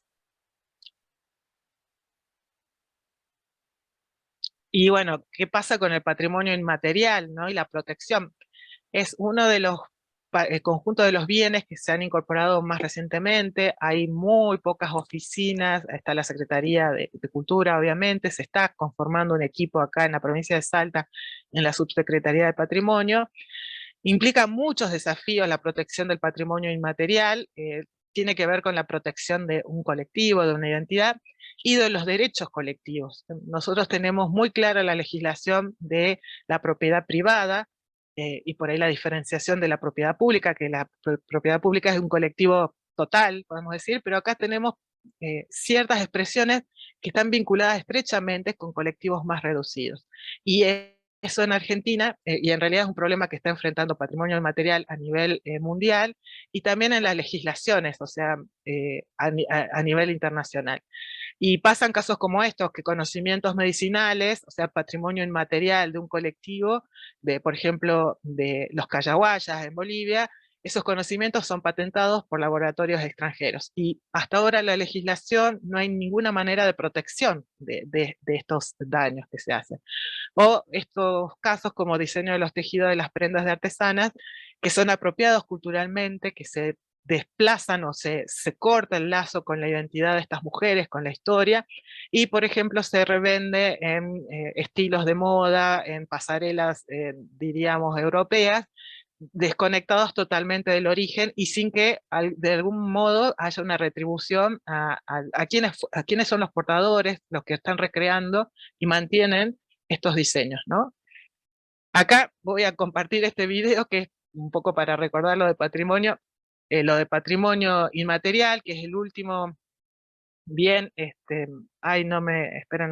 Y bueno, ¿qué pasa con el patrimonio inmaterial, ¿no? Y la protección? Es uno de los conjuntos de los bienes que se han incorporado más recientemente. Hay muy pocas oficinas, está la Secretaría de Cultura, obviamente, se está conformando un equipo acá en la provincia de Salta, en la Subsecretaría de Patrimonio. Implica muchos desafíos la protección del patrimonio inmaterial, tiene que ver con la protección de un colectivo, de una identidad, y de los derechos colectivos. Nosotros tenemos muy clara la legislación de la propiedad privada, y por ahí la diferenciación de la propiedad pública, que la propiedad pública es un colectivo total, podemos decir, pero acá tenemos ciertas expresiones que están vinculadas estrechamente con colectivos más reducidos. Y eso en Argentina, y en realidad es un problema que está enfrentando patrimonio inmaterial a nivel mundial, y también en las legislaciones, o sea, a nivel internacional. Y pasan casos como estos, que conocimientos medicinales, o sea, patrimonio inmaterial de un colectivo, por ejemplo, de los Cayaguayas en Bolivia, esos conocimientos son patentados por laboratorios extranjeros. Y hasta ahora la legislación, no hay ninguna manera de protección de estos daños que se hacen. O estos casos como diseño de los tejidos de las prendas de artesanas, que son apropiados culturalmente, que se desplazan o se corta el lazo con la identidad de estas mujeres, con la historia, y por ejemplo se revende en estilos de moda, en pasarelas, diríamos, europeas, desconectados totalmente del origen, y sin que de algún modo haya una retribución a quienes son los portadores, los que están recreando y mantienen estos diseños, ¿no? Acá voy a compartir este video, que es un poco para recordar lo de patrimonio inmaterial, que es el último bien. Esperen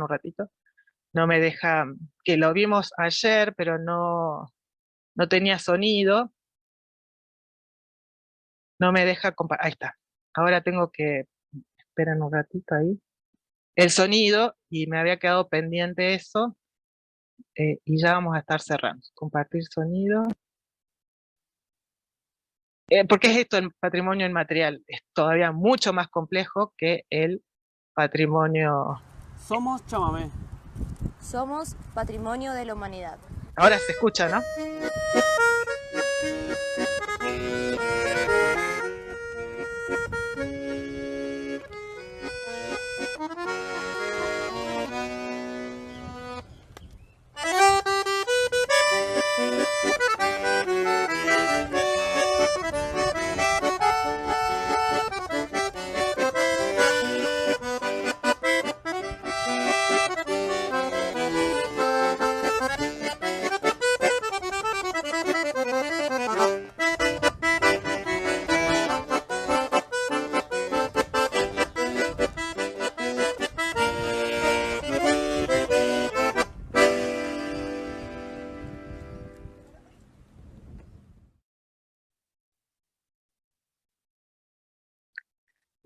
un ratito, no me deja, que lo vimos ayer, pero no tenía sonido, no me deja ahí está, ahora tengo que, esperen un ratito ahí, el sonido, y me había quedado pendiente eso, y ya vamos a estar cerrando. Compartir sonido. Porque es esto, el patrimonio inmaterial es todavía mucho más complejo que el patrimonio Somos chamamé. Somos patrimonio de la humanidad. Ahora se escucha, ¿no?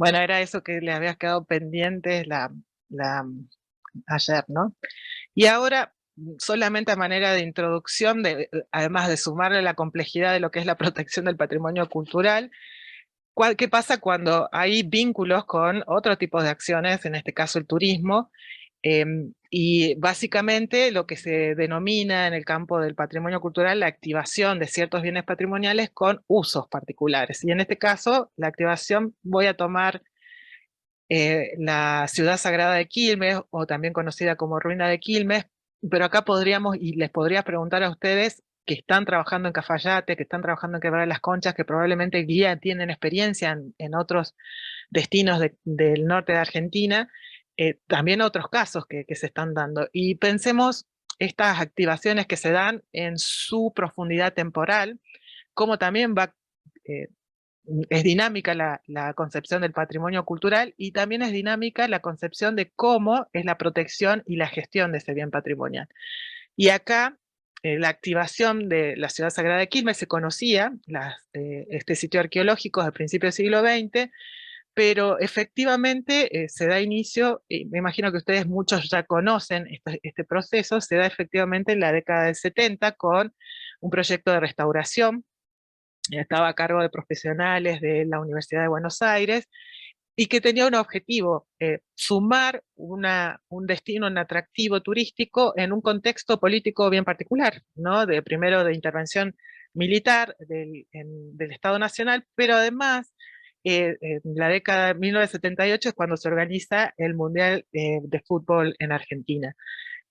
Bueno, era eso que le había quedado pendiente ayer, ¿no? Y ahora, solamente a manera de introducción, además de sumarle la complejidad de lo que es la protección del patrimonio cultural, ¿qué pasa cuando hay vínculos con otro tipo de acciones, en este caso el turismo? Y básicamente lo que se denomina en el campo del patrimonio cultural la activación de ciertos bienes patrimoniales con usos particulares. Y en este caso, la activación, voy a tomar la ciudad sagrada de Quilmes, o también conocida como ruina de Quilmes, pero acá podríamos, y les podría preguntar a ustedes que están trabajando en Cafayate, que están trabajando en Quebrada Las Conchas, que probablemente ya tienen experiencia en otros destinos del norte de Argentina, también otros casos que se están dando. Y pensemos estas activaciones que se dan en su profundidad temporal, como también es dinámica la concepción del patrimonio cultural, y también es dinámica la concepción de cómo es la protección y la gestión de ese bien patrimonial. Y acá, la activación de la ciudad sagrada de Quilmes se conocía, este sitio arqueológico del principio del siglo XX, pero efectivamente se da inicio, y me imagino que ustedes muchos ya conocen este proceso, se da efectivamente en la década del 70 con un proyecto de restauración, estaba a cargo de profesionales de la Universidad de Buenos Aires, y que tenía un objetivo, sumar un destino, un atractivo turístico en un contexto político bien particular, ¿no? Primero de intervención militar del Estado Nacional, pero además en la década de 1978 es cuando se organiza el Mundial de Fútbol en Argentina.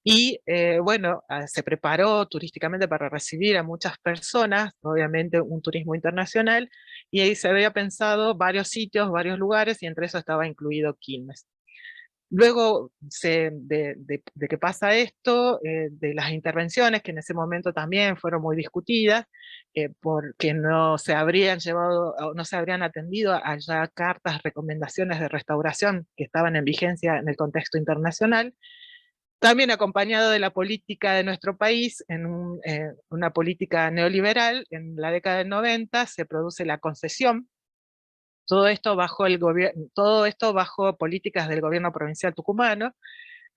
Y bueno, se preparó turísticamente para recibir a muchas personas, obviamente un turismo internacional, y ahí se había pensado varios sitios, varios lugares, y entre eso estaba incluido Quilmes. Luego de que pasa esto, de las intervenciones, que en ese momento también fueron muy discutidas, porque no se habrían llevado, no se habrían atendido a ya cartas, recomendaciones de restauración que estaban en vigencia en el contexto internacional, también acompañado de la política de nuestro país, en una política neoliberal. En la década del 90 se produce la concesión, todo esto bajo políticas del gobierno provincial tucumano,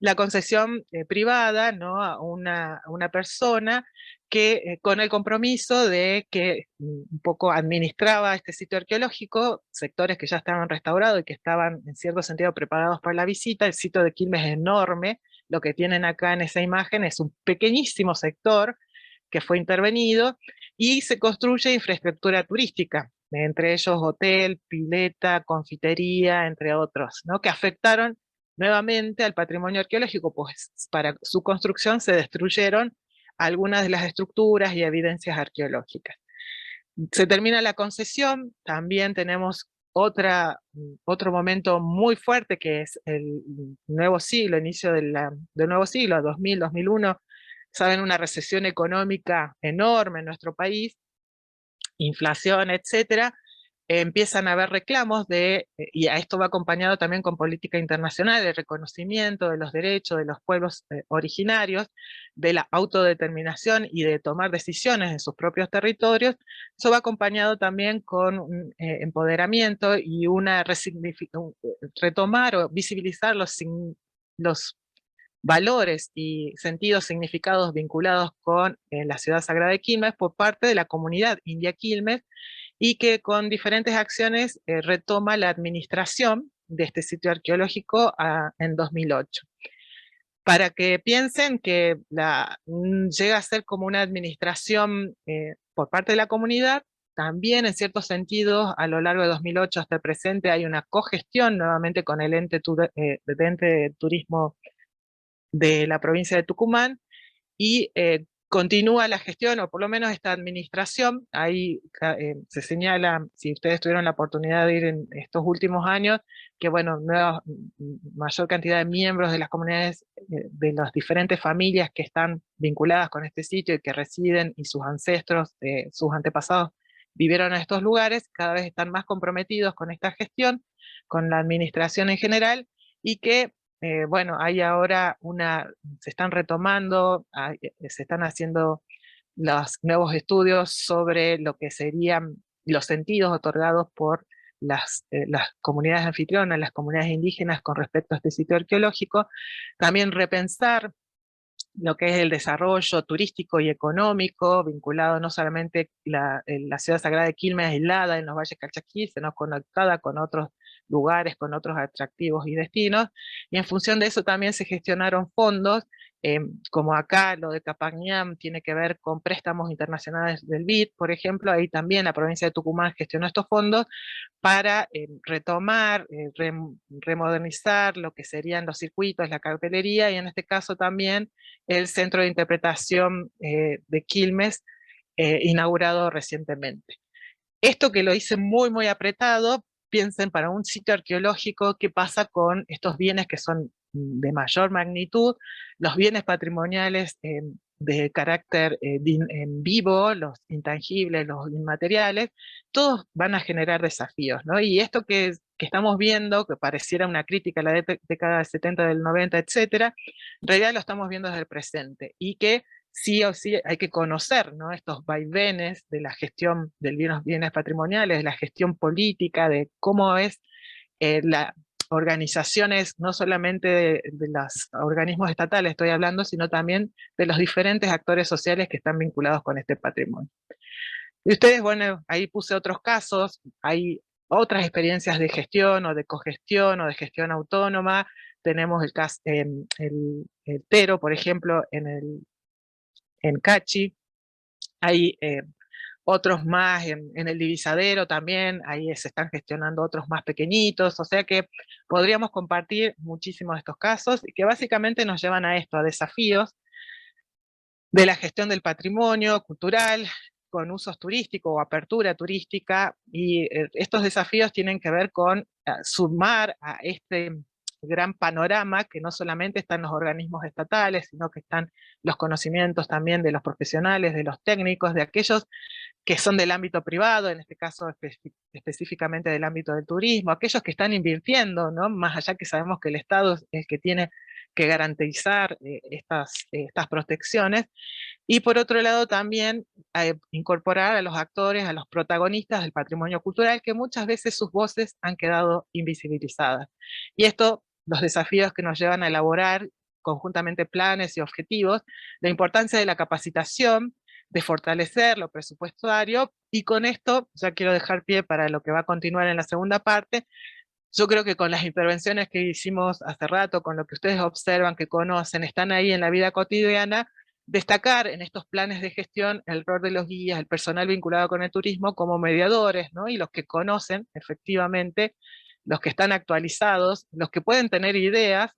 la concesión privada, ¿no? a una persona que con el compromiso de que un poco administraba este sitio arqueológico, sectores que ya estaban restaurados y que estaban en cierto sentido preparados para la visita. El sitio de Quilmes es enorme, lo que tienen acá en esa imagen es un pequeñísimo sector que fue intervenido, y se construye infraestructura turística, entre ellos hotel, pileta, confitería, entre otros, ¿no? que afectaron nuevamente al patrimonio arqueológico, pues para su construcción se destruyeron algunas de las estructuras y evidencias arqueológicas. Se termina la concesión, también tenemos otro momento muy fuerte, que es el nuevo siglo, inicio del nuevo siglo, 2000, 2001, saben, una recesión económica enorme en nuestro país, inflación, etcétera. Empiezan a haber reclamos y a esto va acompañado también con política internacional, de reconocimiento de los derechos de los pueblos originarios, de la autodeterminación y de tomar decisiones en sus propios territorios. Eso va acompañado también con un empoderamiento y retomar o visibilizar los valores y sentidos significados vinculados con la ciudad sagrada de Quilmes por parte de la comunidad india Quilmes, y que con diferentes acciones retoma la administración de este sitio arqueológico en 2008. para que piensen que llega a ser como una administración por parte de la comunidad. También, en ciertos sentidos, a lo largo de 2008 hasta el presente hay una cogestión nuevamente con el ente de turismo de la provincia de Tucumán, y continúa la gestión, o por lo menos esta administración. Ahí se señala, si ustedes tuvieron la oportunidad de ir en estos últimos años, que bueno, mayor cantidad de miembros de las comunidades, de las diferentes familias que están vinculadas con este sitio y que residen, y sus ancestros, sus antepasados, vivieron en estos lugares, cada vez están más comprometidos con esta gestión, con la administración en general, y que bueno, hay ahora se están retomando, se están haciendo los nuevos estudios sobre lo que serían los sentidos otorgados por las comunidades anfitrionas, las comunidades indígenas con respecto a este sitio arqueológico. También repensar lo que es el desarrollo turístico y económico, vinculado no solamente la ciudad sagrada de Quilmes aislada en los valles Calchaquí, sino conectada con otros lugares, con otros atractivos y destinos, y en función de eso también se gestionaron fondos, como acá lo de Capañam tiene que ver con préstamos internacionales del BID, por ejemplo. Ahí también la provincia de Tucumán gestionó estos fondos para retomar, remodernizar lo que serían los circuitos, la cartelería, y en este caso también el Centro de Interpretación de Quilmes, inaugurado recientemente. Esto que lo hice muy, muy apretado. Piensen, para un sitio arqueológico, ¿qué pasa con estos bienes que son de mayor magnitud? Los bienes patrimoniales de carácter en vivo, los intangibles, los inmateriales, todos van a generar desafíos, ¿no? Y esto que estamos viendo, que pareciera una crítica a la década del 70, del 90, etcétera, en realidad lo estamos viendo desde el presente, y que sí o sí hay que conocer, ¿no?, estos vaivenes de la gestión de los bienes patrimoniales, de la gestión política, de cómo es las organizaciones, no solamente de los organismos estatales estoy hablando, sino también de los diferentes actores sociales que están vinculados con este patrimonio. Y ustedes, bueno, ahí puse otros casos, hay otras experiencias de gestión o de cogestión o de gestión autónoma. Tenemos el caso, el Tero, por ejemplo, en Cachi. Hay otros más en el Divisadero también, ahí se están gestionando otros más pequeñitos, o sea que podríamos compartir muchísimos de estos casos, y que básicamente nos llevan a esto, a desafíos de la gestión del patrimonio cultural, con usos turísticos o apertura turística, y estos desafíos tienen que ver con sumar a este gran panorama, que no solamente están los organismos estatales, sino que están los conocimientos también de los profesionales, de los técnicos, de aquellos que son del ámbito privado, en este caso específicamente del ámbito del turismo, aquellos que están invirtiendo, ¿no?, más allá que sabemos que el Estado es el que tiene que garantizar estas protecciones. Y por otro lado también incorporar a los actores, a los protagonistas del patrimonio cultural, que muchas veces sus voces han quedado invisibilizadas. Y esto, los desafíos que nos llevan a elaborar conjuntamente planes y objetivos, la importancia de la capacitación, de fortalecer lo presupuestario, y con esto ya quiero dejar pie para lo que va a continuar en la segunda parte. Yo creo que con las intervenciones que hicimos hace rato, con lo que ustedes observan, que conocen, están ahí en la vida cotidiana, destacar en estos planes de gestión el rol de los guías, el personal vinculado con el turismo como mediadores, ¿no?, y los que conocen efectivamente, los que están actualizados, los que pueden tener ideas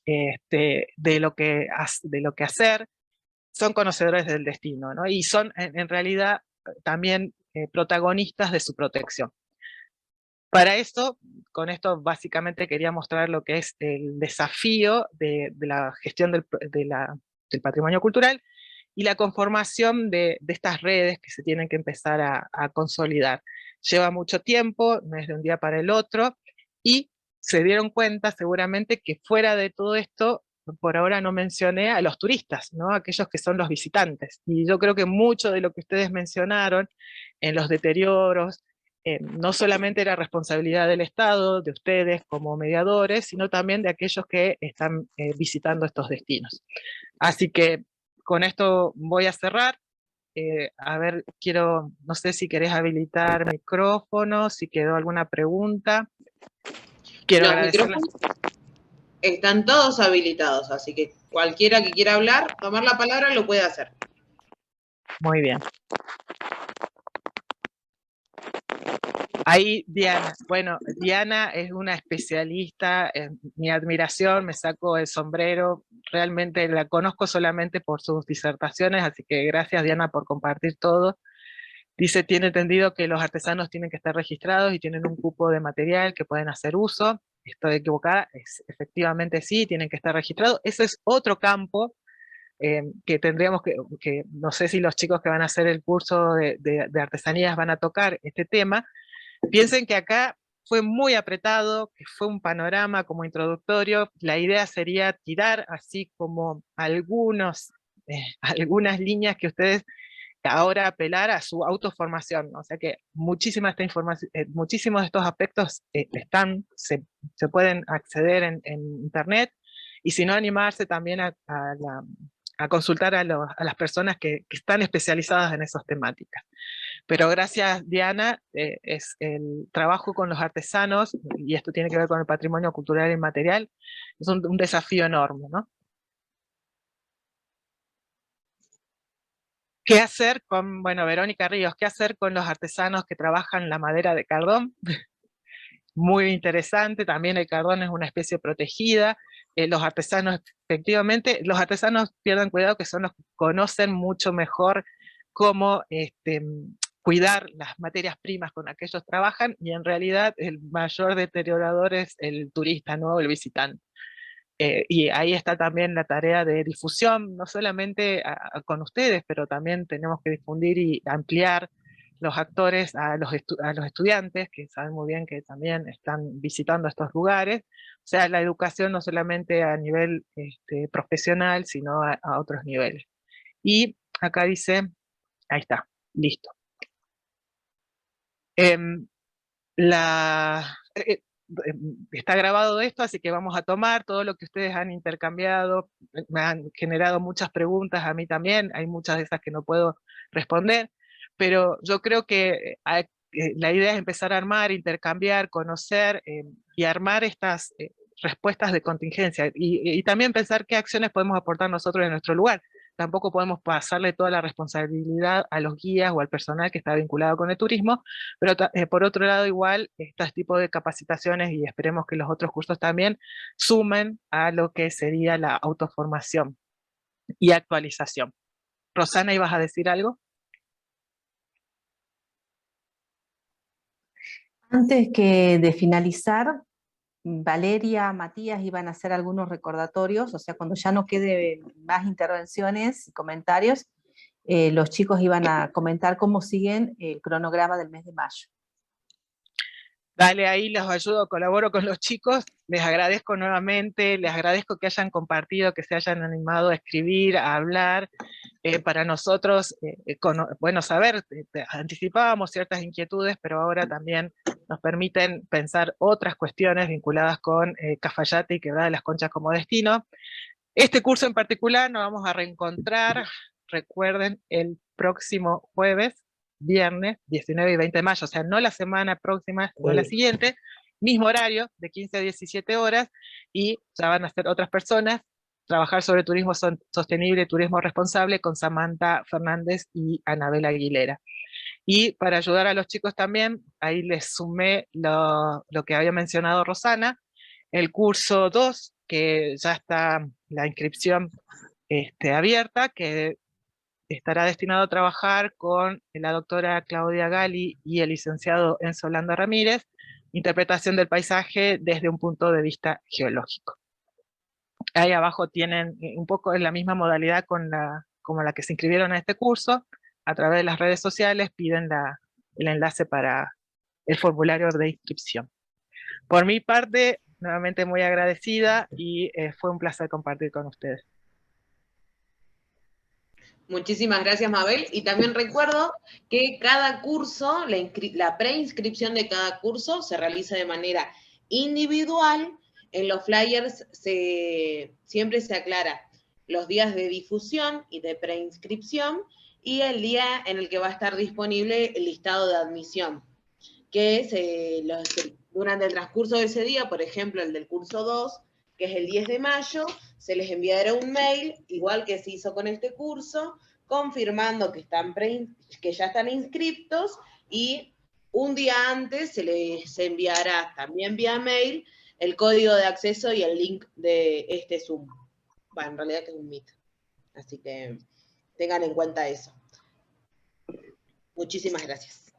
de lo que hacer, son conocedores del destino, ¿no?, y son en realidad también protagonistas de su protección. Para eso, con esto básicamente quería mostrar lo que es el desafío de la gestión del patrimonio cultural, y la conformación de estas redes que se tienen que empezar a consolidar. Lleva mucho tiempo, no es de un día para el otro, y se dieron cuenta seguramente que fuera de todo esto, por ahora no mencioné a los turistas, ¿no?, aquellos que son los visitantes. Y yo creo que mucho de lo que ustedes mencionaron en los deterioros, no solamente era responsabilidad del Estado, de ustedes como mediadores, sino también de aquellos que están visitando estos destinos. Así que con esto voy a cerrar. A ver, no sé si querés habilitar micrófono, si quedó alguna pregunta. Quiero agradecerles. Están todos habilitados, así que cualquiera que quiera hablar, tomar la palabra, lo puede hacer. Muy bien. Ahí Diana. Bueno, Diana es una especialista, en mi admiración, me saco el sombrero, realmente la conozco solamente por sus disertaciones, así que gracias Diana por compartir todo. Dice, tiene entendido que los artesanos tienen que estar registrados y tienen un cupo de material que pueden hacer uso. Estoy equivocada, efectivamente sí, tienen que estar registrados. Ese es otro campo que tendríamos que, no sé si los chicos que van a hacer el curso de artesanías van a tocar este tema. Piensen que acá fue muy apretado, que fue un panorama como introductorio. La idea sería tirar así como algunas líneas que ustedes ahora apelar a su autoformación. O sea que muchísima esta información, muchísimos de estos aspectos se pueden acceder en internet, y si no, animarse también a consultar a las personas que están especializadas en esas temáticas. Pero gracias, Diana, es el trabajo con los artesanos, y esto tiene que ver con el patrimonio cultural e inmaterial, es un desafío enorme, ¿no? ¿Qué hacer con, bueno, Verónica Ríos, qué hacer con los artesanos que trabajan la madera de cardón? Muy interesante, también el cardón es una especie protegida. Los artesanos, efectivamente, los artesanos, pierdan cuidado, que son los que conocen mucho mejor cómo cuidar las materias primas con las que ellos trabajan, y en realidad el mayor deteriorador es el turista, ¿no? El visitante. Y ahí está también la tarea de difusión, no solamente con ustedes, pero también tenemos que difundir y ampliar los actores a los estudiantes, que saben muy bien que también están visitando estos lugares. O sea, la educación no solamente a nivel profesional, sino a otros niveles. Y acá dice, ahí está, listo. Está grabado esto, así que vamos a tomar todo lo que ustedes han intercambiado. Me han generado muchas preguntas a mí también, hay muchas de esas que no puedo responder, pero yo creo que la idea es empezar a armar, intercambiar, conocer y armar estas respuestas de contingencia, y también pensar qué acciones podemos aportar nosotros en nuestro lugar. Tampoco podemos pasarle toda la responsabilidad a los guías o al personal que está vinculado con el turismo, pero por otro lado igual este tipo de capacitaciones, y esperemos que los otros cursos también sumen a lo que sería la autoformación y actualización. Rosana, ¿ibas a decir algo? Antes que de finalizar, Valeria, Matías iban a hacer algunos recordatorios, o sea, cuando ya no quede más intervenciones y comentarios, los chicos iban a comentar cómo siguen el cronograma del mes de mayo. Dale, ahí los ayudo, colaboro con los chicos, les agradezco nuevamente, les agradezco que hayan compartido, que se hayan animado a escribir, a hablar. Para nosotros, bueno, saber, anticipábamos ciertas inquietudes, pero ahora también nos permiten pensar otras cuestiones vinculadas con Cafayate y Quebrada de las Conchas como destino. Este curso en particular nos vamos a reencontrar, recuerden, el próximo jueves, viernes, 19 y 20 de mayo, o sea, no la semana próxima, sino la siguiente, mismo horario, de 15 a 17 horas, y ya van a ser otras personas. Trabajar sobre turismo sostenible, turismo responsable, con Samantha Fernández y Anabel Aguilera. Y para ayudar a los chicos también, ahí les sumé lo que había mencionado Rosana, el curso 2, que ya está la inscripción abierta, que estará destinado a trabajar con la doctora Claudia Gali y el licenciado Enzo Landa Ramírez, interpretación del paisaje desde un punto de vista geológico. Ahí abajo tienen un poco en la misma modalidad como la que se inscribieron a este curso. A través de las redes sociales piden el enlace para el formulario de inscripción. Por mi parte, nuevamente muy agradecida, y fue un placer compartir con ustedes. Muchísimas gracias, Mabel. Y también recuerdo que cada curso, la preinscripción de cada curso se realiza de manera individual. En los flyers siempre se aclara los días de difusión y de preinscripción y el día en el que va a estar disponible el listado de admisión, que es durante el transcurso de ese día, por ejemplo, el del curso 2, que es el 10 de mayo, se les enviará un mail, igual que se hizo con este curso, confirmando que ya están inscriptos, y un día antes se les enviará también vía mail el código de acceso y el link de este Zoom. Bueno, en realidad que es un Meet. Así que tengan en cuenta eso. Muchísimas gracias.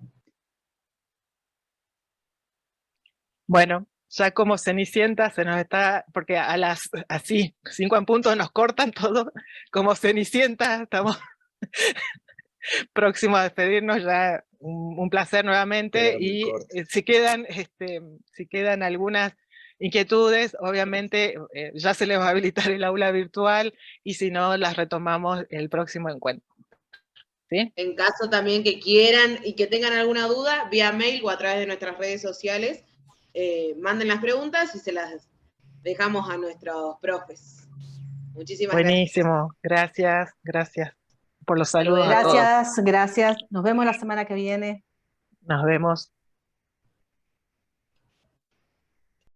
Bueno, ya como Cenicienta se nos está, porque a las así, 5 en punto nos cortan todo, como Cenicienta estamos próximos a despedirnos, ya un placer nuevamente, y si quedan algunas inquietudes, obviamente ya se les va a habilitar el aula virtual, y si no, las retomamos el próximo encuentro. ¿Sí? En caso también que quieran y que tengan alguna duda, vía mail o a través de nuestras redes sociales, manden las preguntas y se las dejamos a nuestros profes. Muchísimas Buenísimo, gracias por los saludos a todos. Gracias. Nos vemos la semana que viene. Nos vemos.